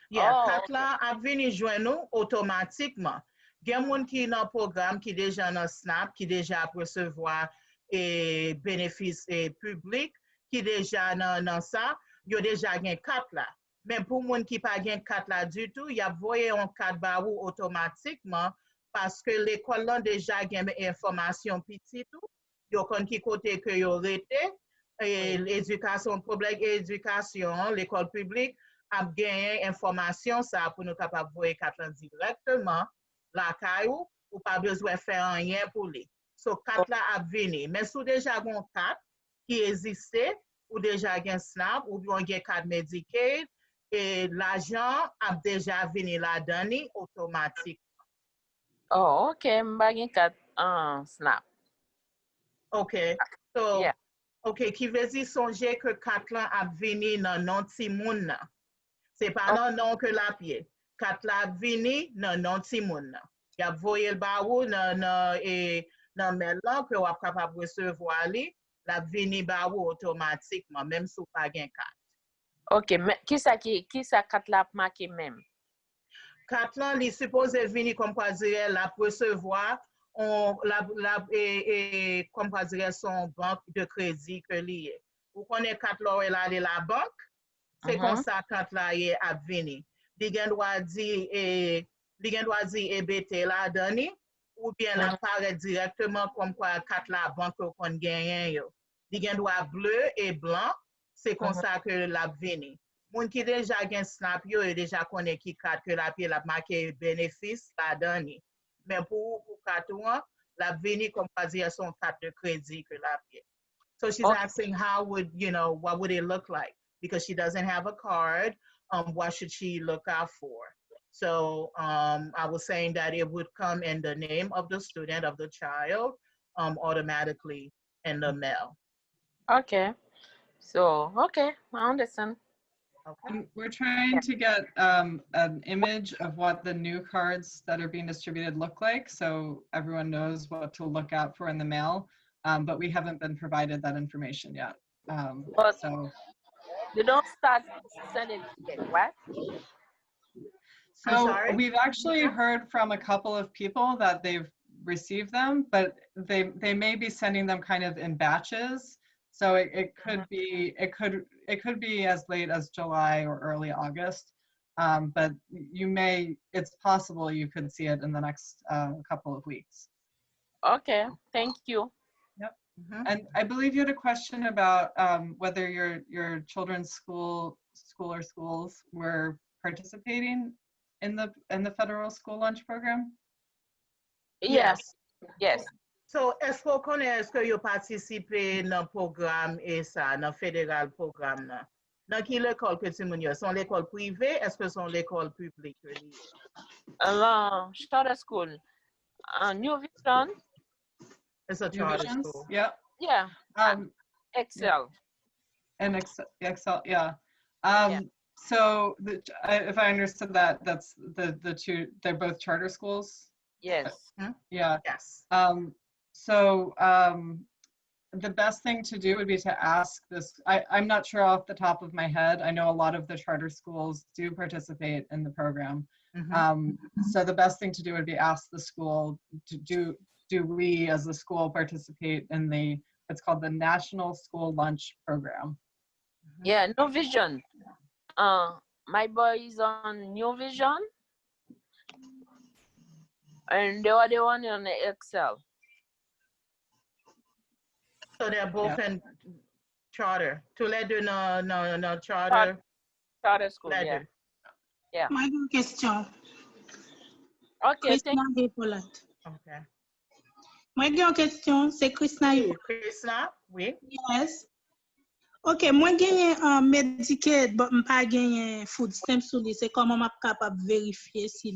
Yeah, kat la ap vini jwen nou automatiquement. Gen moun ki nan programme qui déjà nan SNAP, qui déjà ap recevoir bénéfice public, qui déjà nan ça, yo déjà gen kat la. Men pour moun ki pa gen kat la du tout, y a voye on kat ba ou automatiquement parce que l'école là déjà gen information petit tout. Yo kon ki kote que yo rete, l'éducation publique et éducation, l'école publique a gagné information ça pour nous capable voir quatre directement la caillou ou pas besoin faire rien pour lui. So, carte là a venu. Mais si déjà une carte qui existait, ou déjà un SNAP, ou bien une carte Medicaid, et l'argent a déjà venu là-dedans automatique. Oh, ok, m'bagin kat snap. OK. So, Yeah. OK, qui veut dire songer que carte là a venu dans non ti moun nan. C'est pas non non que la pied. Carte là a venu dans non ti moun nan. Y a voyé le barou dans mail là que vous capable recevoir li, la vini barou automatiquement même si pas gain carte. Ok, mais qui ça kat la marqué même? Carte là li supposé venir comme quoi dire la recevoir on comme quoi dire son banque de crédit que lié. Vous connaissez carte là elle aller la banque, c'est comme ça carte là est à venir. Li gen doit dire EBT la donné ou bien la paraît directement comme quoi carte la banque qu'on gagne yo. Li gen doit bleu et blanc, c'est comme ça que la venir. Moun qui déjà gen snap yo et déjà connaît qui carte que la pied la marqué bénéfice la donné. Mais pour carte la venir comme pas dire son carte de crédit que la pied. So she's asking how would, what would it look like? Because she doesn't have a card, what should she look out for? So I was saying that it would come in the name of the student, of the child, automatically in the mail. Okay. So, okay, I understand. And we're trying to get an image of what the new cards that are being distributed look like, so everyone knows what to look out for in the mail, but we haven't been provided that information yet. So they don't start sending yet, right? So we've actually heard from a couple of people that they've received them, but they may be sending them kind of in batches. So it could be as late as July or early August, but it's possible you could see it in the next couple of weeks. Okay, thank you. Yep. And I believe you had a question about whether your children's school or schools were participating in the federal school lunch program. Yes. So, est-ce qu'on connaît, est-ce que vous participez dans le programme et ça, dans le fédéral programme là? Dans quelle école que tu m'as sont l'école privée, est-ce que sont l'école publique? Charter school. New Vision. It's a charter school. Yeah. Yeah. Excel. And Excel, yeah. So if I understood that, that's the two, they're both charter schools? Yes. Yeah. Yes. So the best thing to do would be to ask this. I'm not sure off the top of my head. I know a lot of the charter schools do participate in the program. So the best thing to do would be ask the school to do we as a school participate in it's called the National School Lunch Program. Yeah, New Vision. My boy is on New Vision. And the other one on the Excel. So they're both in charter. To let you know, charter. Charter school, yeah. Yeah. My question. Okay, Krishna Paulette. Okay. My question, c'est Krishna. Krishna, oui. Yes. Ok, moi gagné Medicaid, but m'pas gagné food stamp sous lui. C'est comment m'a capable vérifier si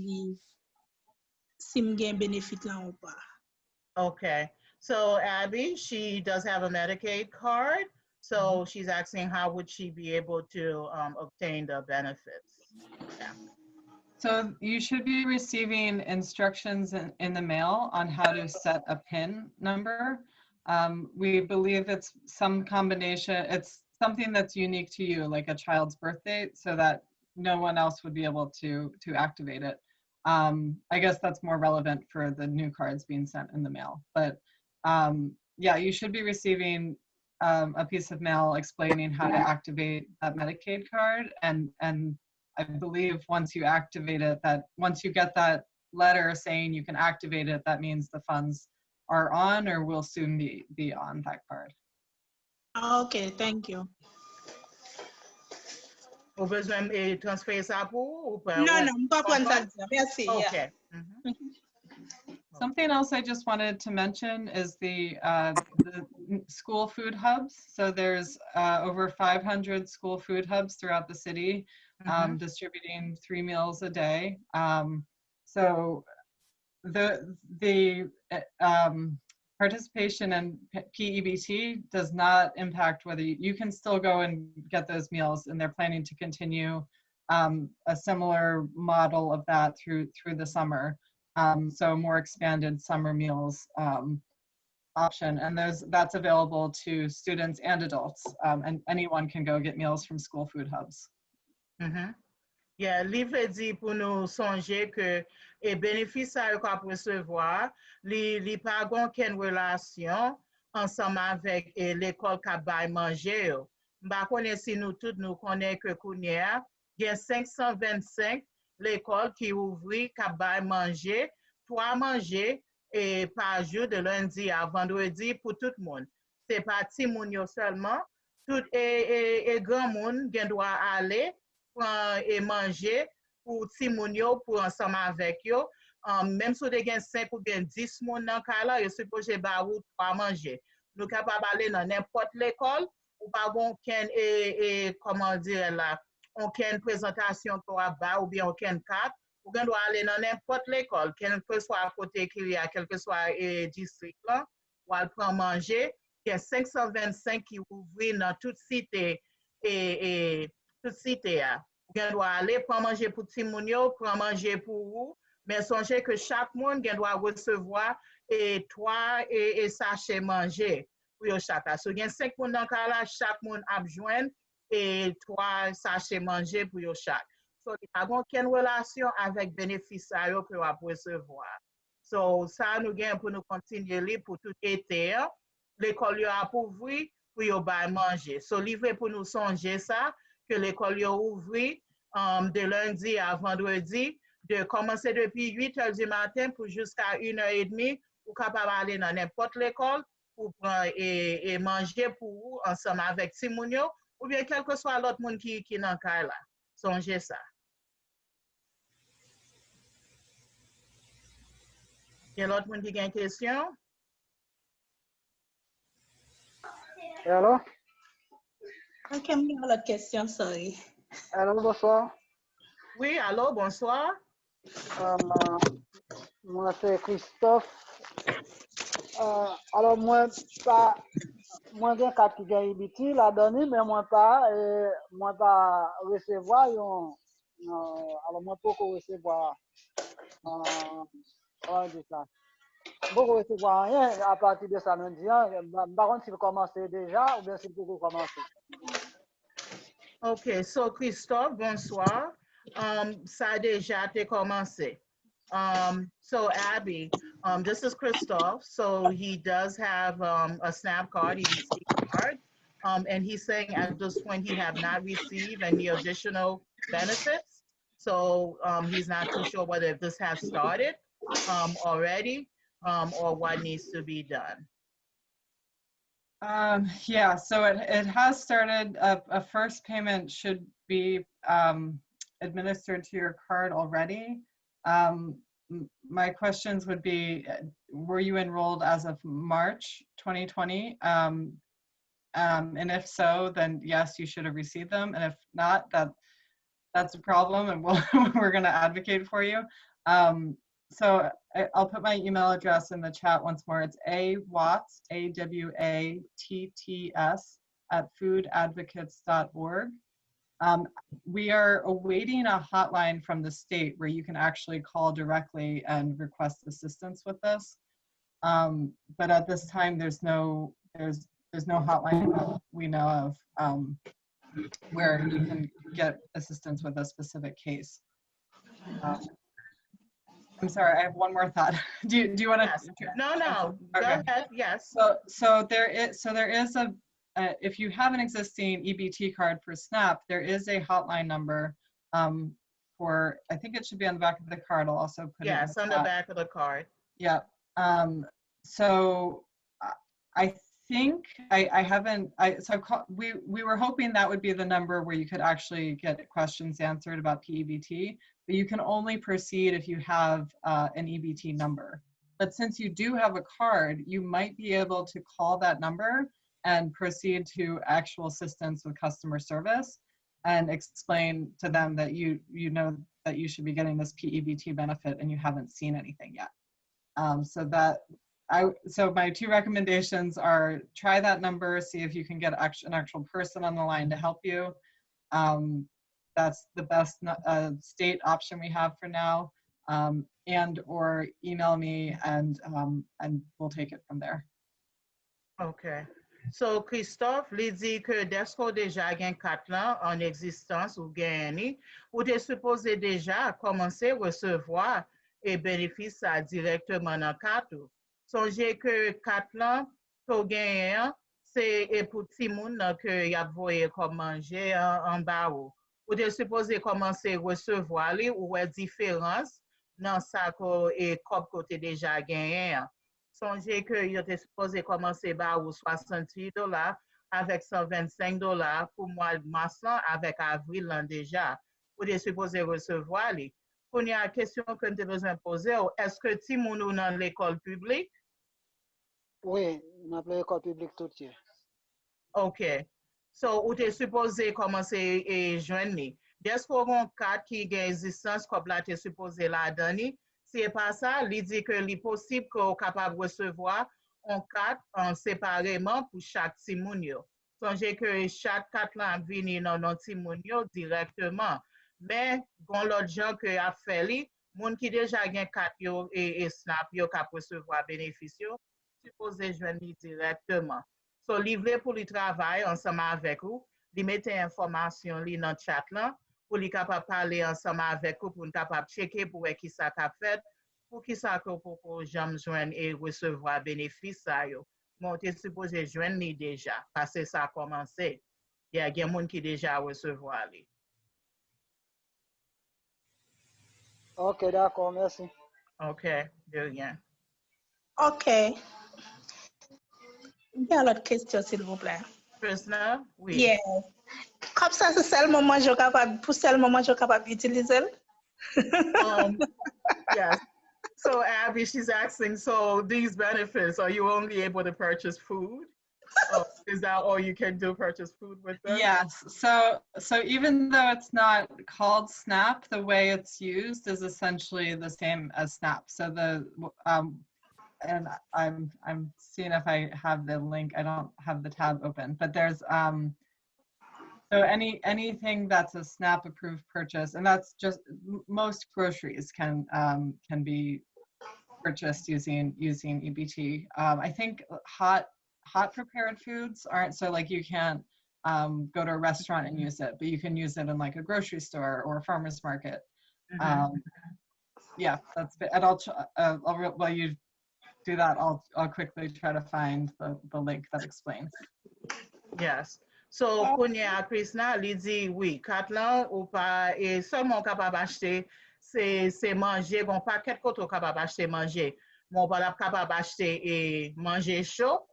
m'gain bénéfice là ou pas. Okay. So Abby, she does have a Medicaid card. So she's asking how would she be able to obtain the benefits? Yeah. So you should be receiving instructions in the mail on how to set a PIN number. We believe it's some combination, it's something that's unique to you, like a child's birth date, so that no one else would be able to activate it. I guess that's more relevant for the new cards being sent in the mail. But yeah, you should be receiving a piece of mail explaining how to activate that Medicaid card. And I believe once you activate it, once you get that letter saying you can activate it, that means the funds are on or will soon be on that card. Okay, thank you. Ou besoin de transférer ça pour ou pas? Non, pas prendre ça. Merci. Okay. Something else I just wanted to mention is the school food hubs. So there's over 500 school food hubs throughout the city, distributing 3 meals a day. So the participation in PEBT does not impact whether you can still go and get those meals, and they're planning to continue a similar model of that through the summer. So more expanded summer meals option, and that's available to students and adults, and anyone can go get meals from school food hubs. Yeah, li vle di pou nou sonje ke bénéfice yo ka recevoir, li pa gon ken relasyon ensemble avec l'école ka bay manger yo. Mba konen si nou tout nou konen ke kounye gen 525 l'école qui ouvri ka bay manger, 3 manger par jour de lundi à vendredi pour tout le monde. C'est pas ti moun yo seulement, tout grand moun gen doit aller et manger pour ti moun yo pour ensemble avec yo. Même si vous avez 5 ou bien 10 moun nan kala, yo supposé ba ou 3 manger. Nous capable aller dans n'importe l'école ou pas gon ken comment dire là, aucune présentation pour ba ou bien aucune carte. Ou gen doit aller dans n'importe l'école, quel que soit côté qu'il y a, quel que soit district là, ou al prendre manger. Il y a 525 qui ouvrent dans toute cité toute cité. Vous doit aller prendre manger pour ti moun yo, prendre manger pour vous, mais songez que chaque monde doit recevoir 3 sachets manger pour yo chaque. So gen 5 moun dans kala, chaque monde a besoin 3 sachets manger pour yo chaque. So il n'y a aucune relation avec bénéfice que vous recevoir. So ça nous gagne pour nous continuer pour tout été. L'école a ouvert pour yo bay manger. So livre pour nous songer ça que l'école a ouvert de lundi à vendredi, de commencer depuis 8h du matin pour jusqu'à 1h30, ou capable aller dans n'importe l'école pour prendre et manger pour vous ensemble avec Timounio, ou bien quel que soit l'autre monde qui dans le là. Songez ça. Il y a l'autre monde qui a une question? Allô? Ok, j'ai une autre question, sorry. Allô, bonsoir. Oui, allô, bonsoir. Moi, c'est Christophe. Alors, moi, j'ai 4 qui gagne EBT, la donné, mais moi pas recevoir, alors moi, pas recevoir, beaucoup recevoir rien à partir de samedi. Par contre, s'il commence déjà, ou bien s'il peut commencer. Ok, so Christophe, bonsoir. Ça a déjà été commencé. So Abby, this is Christophe. So he does have a SNAP card, EBT card, and he's saying at this point he have not received any additional benefits. So he's not too sure whether this has started already or what needs to be done. Yeah, so it has started. A first payment should be administered to your card already. My questions would be, were you enrolled as of March 2020? And if so, then yes, you should have received them. And if not, that's a problem, and we're going to advocate for you. So I'll put my email address in the chat once more. It's awatts, AWATTS, @foodadvocates.org. We are awaiting a hotline from the state where you can actually call directly and request assistance with this. But at this time, there's no hotline that we know of where you can get assistance with a specific case. I'm sorry, I have one more thought. Do you want to? Yes. No. Okay. Go ahead. Yes. So there is a if you have an existing EBT card for SNAP, there is a hotline number for, I think it should be on the back of the card. I'll also put it in on the back of the card. Yeah. So I think we were hoping that would be the number where you could actually get questions answered about PEBT, but you can only proceed if you have an EBT number. But since you do have a card, you might be able to call that number and proceed to actual assistance with customer service and explain to them that you know that you should be getting this PEBT benefit and you haven't seen anything yet. So my two recommendations are try that number, see if you can get an actual person on the line to help you. That's the best state option we have for now. And or email me and we'll take it from there. Okay. So, Christophe, li di que desko deja gen 4 lan en existence ou gen ni, ou te suppose deja komanse recevoir e bénéfice sa directement nan katou. Sonje que 4 lan to gen c'est pour ti moun nan que y a voye comme manger en ba ou te suppose komanse recevoir li ou wè différence nan sa ko e kop kote deja gen. Songez que vous êtes supposé commencer par $68 avec $125 pour mois de mars avec avril déjà. Vous êtes supposé recevoir les. Pour la question que nous devons poser, est-ce que si nous sommes dans l'école publique? Oui, dans l'école publique tout de suite. OK. So, vous êtes supposé commencer et joindre. Dès qu'on a un cadre qui a existence, comme là, tu es supposé la donner. Si ce n'est pas ça, il dit que c'est possible qu'on soit capable de recevoir un cadre séparément pour chaque timonio. Songez que chaque cadre là vient dans notre timonio directement. Mais, quand l'autre gens qui a fait, les gens qui déjà un cadre et snap, ils peuvent recevoir bénéfice, supposé joindre directement. So, livrer pour le travail ensemble avec vous, ils mettent information dans le chat là. Pour les capables parler ensemble avec vous, pour nous capable checker pour qui ça a fait, pour qui ça pour jamais joindre et recevoir bénéfice ça yo. Bon, tu es supposé joindre déjà, parce que ça a commencé. Il y a des gens qui déjà recevoir les. Ok, d'accord, merci. Ok, de rien. OK. Il y a l'autre question, s'il vous plaît. Personal? Oui. Yes. Comme ça, c'est seulement moi je capable, pour seulement moi je capable d'utiliser. Yes. So Abby, she's asking, so these benefits, are you only able to purchase food? Is that all you can do, purchase food with them? Yes, so even though it's not called SNAP, the way it's used is essentially the same as SNAP. So and I'm seeing if I have the link. I don't have the tab open, but there's so anything that's a SNAP approved purchase, and that's just most groceries can be purchased using EBT. I think hot prepared foods aren't, so like you can't go to a restaurant and use it, but you can use it in like a grocery store or a farmer's market. Yeah, that's it. And while you do that, I'll quickly try to find the link that explains. Yes. So, Konya Krishna, li di oui, 4 lan ou pas et seulement capable acheter c'est manger, bon paquet koto capable acheter manger. Mon pas capable acheter et manger chaud.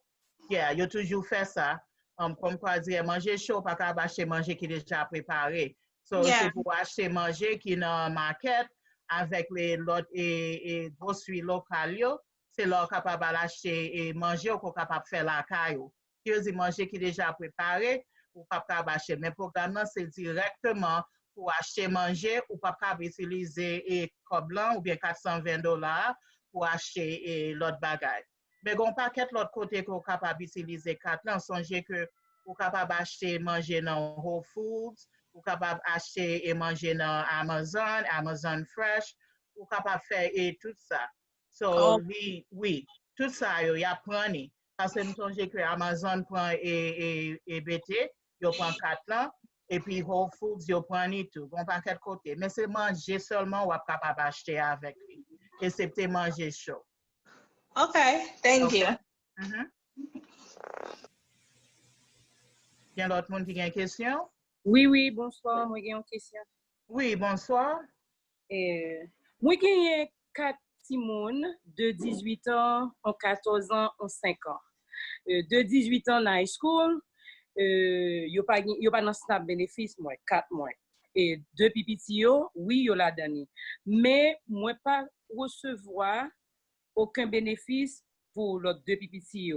Yeah, yo toujours fait ça. Comme quoi dire manger chaud pas capable acheter manger qui déjà préparé. So c'est pour acheter manger qui dans market avec les l'autre et groceries locales yo, c'est là capable acheter et manger ou capable faire la caillou. Qui dit manger qui déjà préparé ou pas capable acheter, mais programme c'est directement pour acheter manger ou pas capable utiliser et comme blanc ou bien $420 pour acheter l'autre bagage. Mais gon paquet l'autre côté qu'on capable utiliser 4 là, songez que ou capable acheter manger dans Whole Foods, ou capable acheter et manger dans Amazon Fresh, ou capable faire et tout ça. So oui, tout ça yo y a prendre parce que nous songez que Amazon prend et EBT, yo prend 4 là et puis Whole Foods yo prend tout, gon paquet côté, mais c'est manger seulement ou capable acheter avec lui. Et c'est manger chaud. Okay, thank you. Il y a d'autres monde qui a une question? Oui, bonsoir, moi j'ai une question. Oui, bonsoir. Moi j'ai 4 timoun de 18 ans, en 14 ans, en 5 ans. De 18 ans dans high school, yo pas dans SNAP bénéfice moi 4 mois. Et 2 PPT yo, oui yo la donné. Mais moi pas recevoir aucun bénéfice pour les deux petits.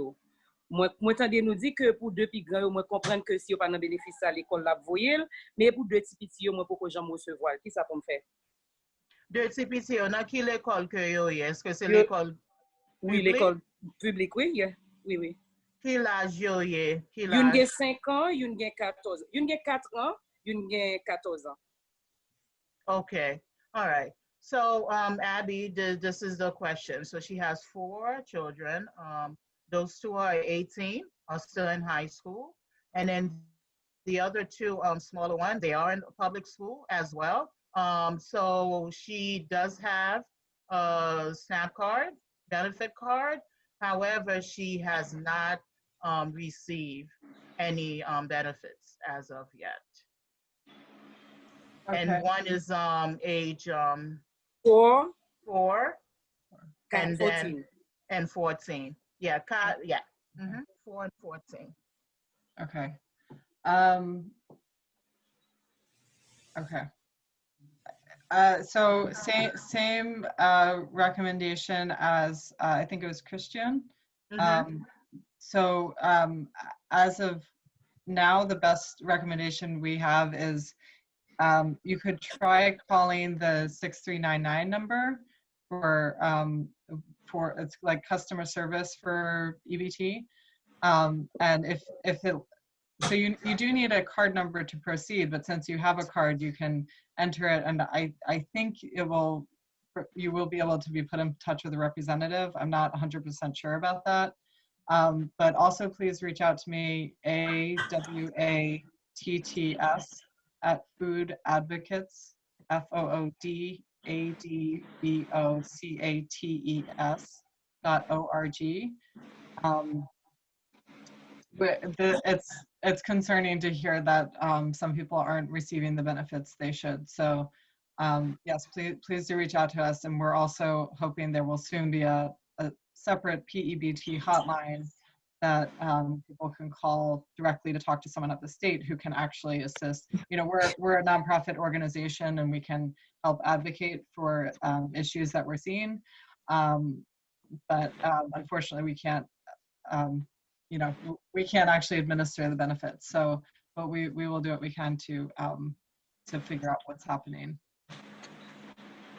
Moi, tendez nous dit que pour deux petits grands, moi comprendre que si on pas de bénéfice à l'école la voyelle, mais pour deux petits petits, moi pour que j'en recevoir. Qui ça pour me faire? Deux petits petits, on a qui l'école que yo, est-ce que c'est l'école Oui, l'école publique, oui, yeah. Oui, oui. Qui l'âge yo, qui Une l'âge? 5 ans, une 14. Une 4 ans, une 14 ans. Okay, all right. So, Abby, this is the question. So she has 4 children. Those 2 are 18, are still in high school. And then the other 2 smaller ones, they are in public school as well. So she does have a SNAP card, benefit card. However, she has not received any benefits as of yet. Okay. And one is age 4, and 14. then and 14. Yeah, yeah. 4 and 14. Okay. Okay. So same recommendation as I think it was Christian. So as of now, the best recommendation we have is you could try calling the 6399 number for it's like customer service for EBT. And if it, so you do need a card number to proceed, but since you have a card, you can enter it, and I think you will be able to be put in touch with a representative. I'm not 100% sure about that. But also please reach out to me, AWATTS at Food Advocates, FOODADVOCATES.org. But it's concerning to hear that some people aren't receiving the benefits they should. So yes, please do reach out to us. And we're also hoping there will soon be a separate PEBT hotline that people can call directly to talk to someone at the state who can actually assist. You know, we're a nonprofit organization and we can help advocate for issues that we're seeing. But unfortunately we can't, you know, we can't actually administer the benefits. So, but we will do what we can to figure out what's happening.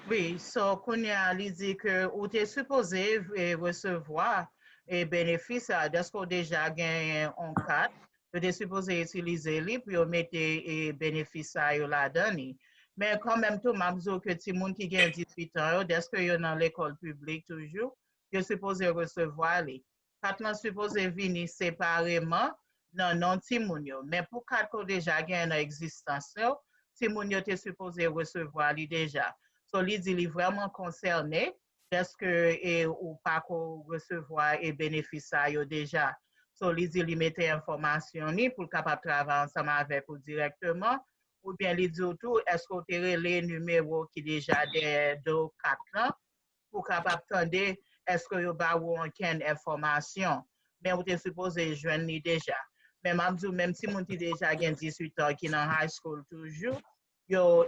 Oui, so Kounia li dit que ou t'es supposé recevoir bénéfice à d'esco déjà gagné en 4, tu t'es supposé utiliser li pour mettre bénéfice à yo la donne. Mais quand même tout m'a dit que ti moun qui gagne 18 ans, d'esco yo dans l'école publique toujours, yo supposé recevoir li. 4 lan supposé venir séparément dans non ti moun yo. Mais pour 4 ko déjà gagné dans existence yo, ti moun yo t'es supposé recevoir li déjà. So, li dit li vraiment concerné parce que ou pas qu'on recevoir et bénéfice yo déjà. So, li dit li mette information ni pour capable travailler ensemble avec ou directement ou bien li dit tout est-ce qu'on te les numéros qui déjà de 4 ans pour capable attendre est-ce que yo ba ou aucune information mais ou te supposé joindre ni déjà. Mais même si moun ti déjà gen 18 ans qui dans high school toujours yo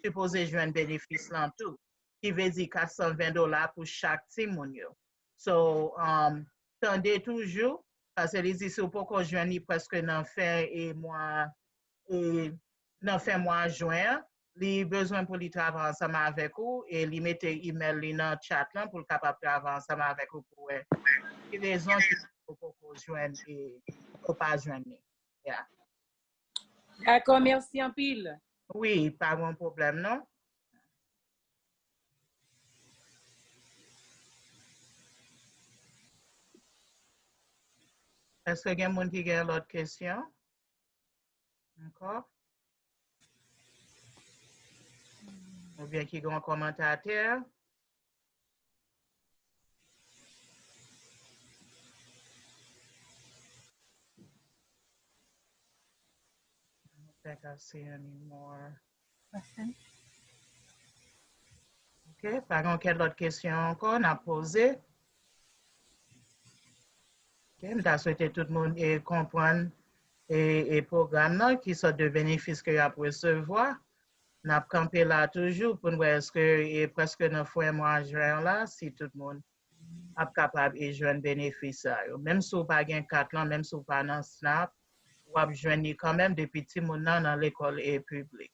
supposé joindre bénéfice là tout qui veut dire $420 pour chaque ti moun yo. So tendez toujours parce que les dit si pour qu'on joindre presque dans fin mois juin, li besoin pour li travailler ensemble avec vous et li mette email li dans chat là pour capable travailler ensemble avec vous pour les raisons pour qu'on joindre et pour pas joindre. Yeah. D'accord, merci en pile. Oui, pas de problème, non? Est-ce qu'il y a quelqu'un qui a l'autre question? Encore? Ou bien qui a un commentaire à terre? I don't think I see any more questions. OK, par contre, quelle autre question encore on a posé? OK, je souhaite tout le monde comprendre et programme qui sont de bénéfices que vous avez recevoir. On a campé là toujours pour nous est-ce que presque dans le mois de juin là, si tout le monde ap kapab e jwen bénéfice sa yo. Même si ou pa gen 4 lan, même si ou pa nan SNAP, ou ap jwen ni quand même depuis ti moun nan l'école et publique.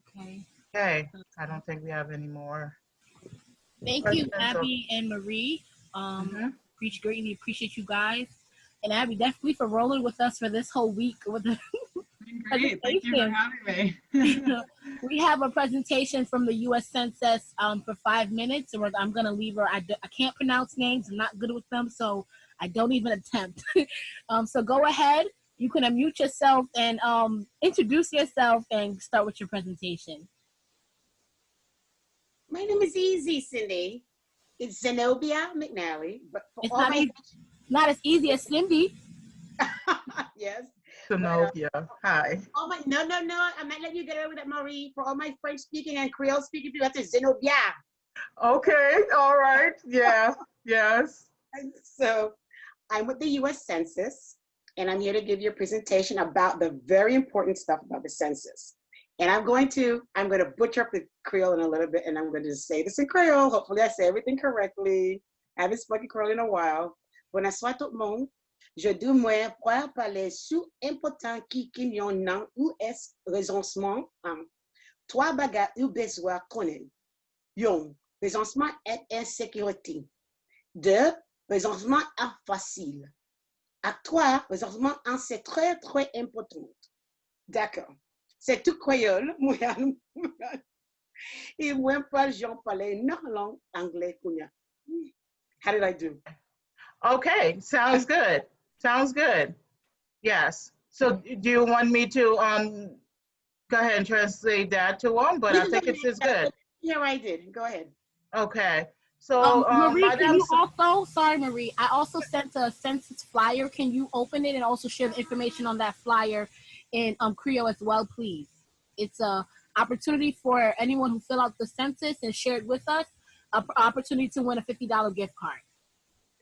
Okay. Okay, I don't think we have any more. Thank you, Abby and Marie. Greatly appreciate you guys. And Abby, definitely for rolling with us for this whole week with the Great, thank you for having me. We have a presentation from the U.S. Census for 5 minutes. And I'm going to leave her. I can't pronounce names. I'm not good with them, so I don't even attempt. So go ahead. You can unmute yourself and introduce yourself and start with your presentation. My name is easy, Cindy. It's Zenobia McNally. But for it's all not as easy as Cindy. Yes. Zenobia, hi. Oh my, no. I'm not letting you get away with that, Marie. For all my French speaking and Creole speaking people, that's Zenobia. Okay, all right. Yeah, yes. So I'm with the U.S. Census, and I'm here to give you a presentation about the very important stuff about the census. And I'm going to butcher up the Creole in a little bit, and I'm going to say this in Creole. Hopefully I say everything correctly. I haven't spoken Creole in a while. Bonsoir tout le monde. Je dis moi pour parler sous important qui yon nan ou est recensement. Trois bagages ou besoin connaître. Yon, recensement et insécurité. Deux, recensement est facile. À trois, recensement c'est très très important. D'accord. C'est tout créole, moi, et moi, j'en parlais non langue anglais. How did I do? Okay, sounds good. Sounds good. Yes. So do you want me to go ahead and translate that to them? But I think it's good. Yeah, I did. Go ahead. Okay. So Marie, can you also, sorry Marie, I also sent a census flyer. Can you open it and also share the information on that flyer in Creole as well, please? It's a opportunity for anyone who fill out the census and share it with us, an opportunity to win a $50 gift card.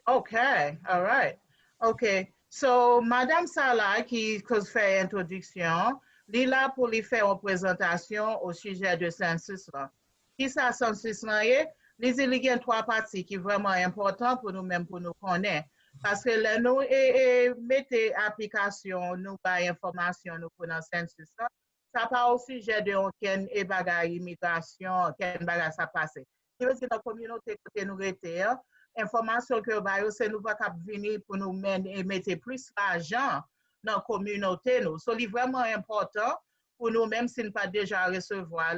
Okay, all right. Okay, so Madame Salah qui fait introduction, li là pour lui faire une présentation au sujet de census là. Qui ça census là est? Il y a 3 parties qui sont vraiment importantes pour nous-mêmes, pour nous connaître. Parce que là, nous mettons application, nous avons information nous pour le census là. Ça pas au sujet de aucun bagage immigration, aucun bagage ça passe. C'est aussi la communauté que nous étions. Information que c'est nous pas venir pour nous mettre plus d'argent dans la communauté nous. C'est vraiment important pour nous même si nous pas déjà recevoir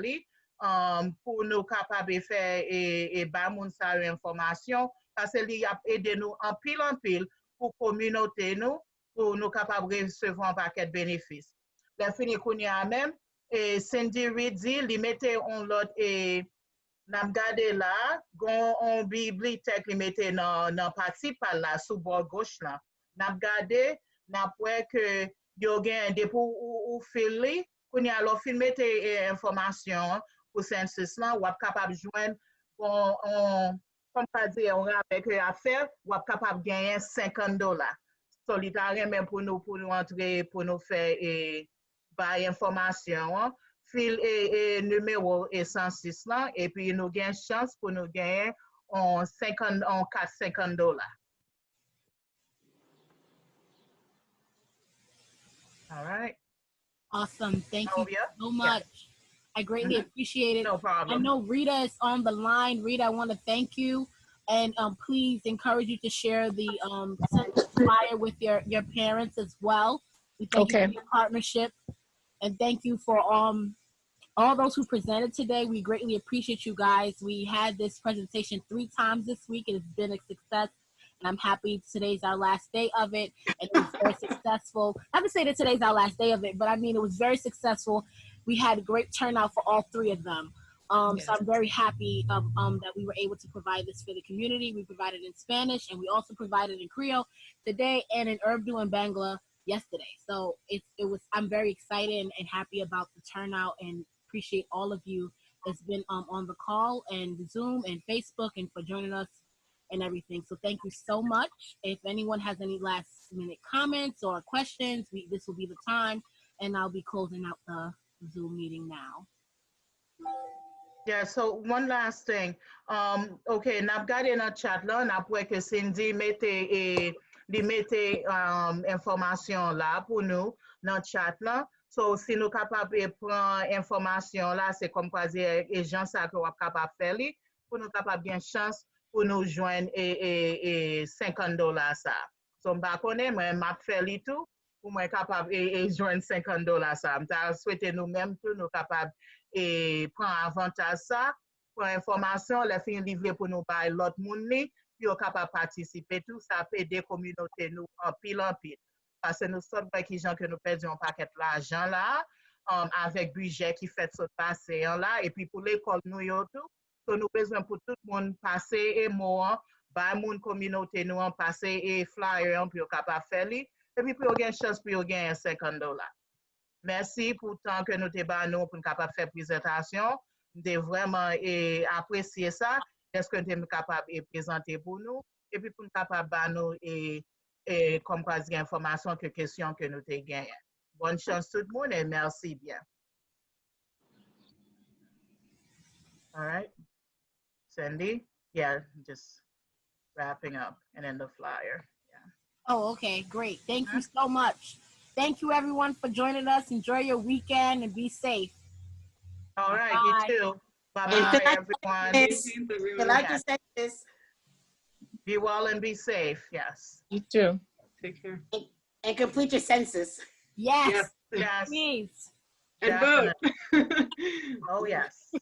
pour nous capables de faire et bas moun sa information parce que il a aidé nous en pile pour communauté nous pour nous capables de recevoir un paquet de bénéfices. La fini kounya même et Cindy Reed dit li mettait on l'autre et n'a gardé là on bibliothèque li mettait dans partie par là sous bord gauche là n'a gardé n'a point que yo gen des pour ou fili kounya alors film mettait information pour census là ou capable joindre comme pas dire on avec affaire ou capable gagner $50 solidaire même pour nous entrer pour nous faire par information fil et numéro et 106 là et puis nous gagnons chance pour nous gagner $50. All right. Awesome. Thank you so much. I greatly appreciate it. No problem. I know Rita is on the line. Rita, I want to thank you. And please encourage you to share the census flyer with your parents as well. We thank you for your partnership. And thank you for all those who presented today. We greatly appreciate you guys. We had this presentation 3 times this week. It has been a success. And I'm happy today's our last day of it. And it was very successful. I haven't said that today's our last day of it, but I mean, it was very successful. We had a great turnout for all 3 of them. So I'm very happy that we were able to provide this for the community. We provided in Spanish and we also provided in Creole today and in Urdu and Bangla yesterday. So I'm very excited and happy about the turnout and appreciate all of you that's been on the call and Zoom and Facebook and for joining us and everything. So thank you so much. If anyone has any last minute comments or questions, this will be the time and I'll be closing out the Zoom meeting now. Yeah, so one last thing. Okay, nap gade nan chat la, nap wè ke Cindy li mette informasyon la pou nou nan chat la. So, si nou kapab pran informasyon la, se kom kwa zi jan sa ke wap kapab fè li, pou nou kapab gen chans pou nou jwen $50 sa. So, mba konen, mwen map fè li tou, pou mwen kapab jwen $50 sa. Mta souwete nou menm tou nou kapab prend avantage ça, pour information, les filles livrées pour nous par l'autre monde, puis on est capable de participer, tout ça peut aider la communauté nous en pile. Parce que nous sommes qui gens que nous perdons un paquet d'argent là, avec budget qui fait ce passer là, et puis pour l'école nous tout, so nous besoin pour tout le monde passer et moi, bah mon communauté nous en passer et flyer puis on capable faire et puis pour gagner chance pour gagner $50. Merci pour le temps que nous avons pour nous capable faire présentation. Nous vraiment apprécier ça. Est-ce que nous sommes capables de présenter pour nous? Et puis pour nous capable de comme pas d'informations que questions que nous avons gagnées. Bonne chance tout le monde et merci bien. All right. Cindy? Yeah, just wrapping up and then the flyer. Yeah. Oh, okay, great. Thank you so much. Thank you, everyone, for joining us. Enjoy your weekend and be safe. All right, Bye. you too. Bye-bye, everyone. Fill out your census. Be well and be safe, yes. You too. Take care. And complete your census. Yes, Yes. please. And vote. Oh, yes.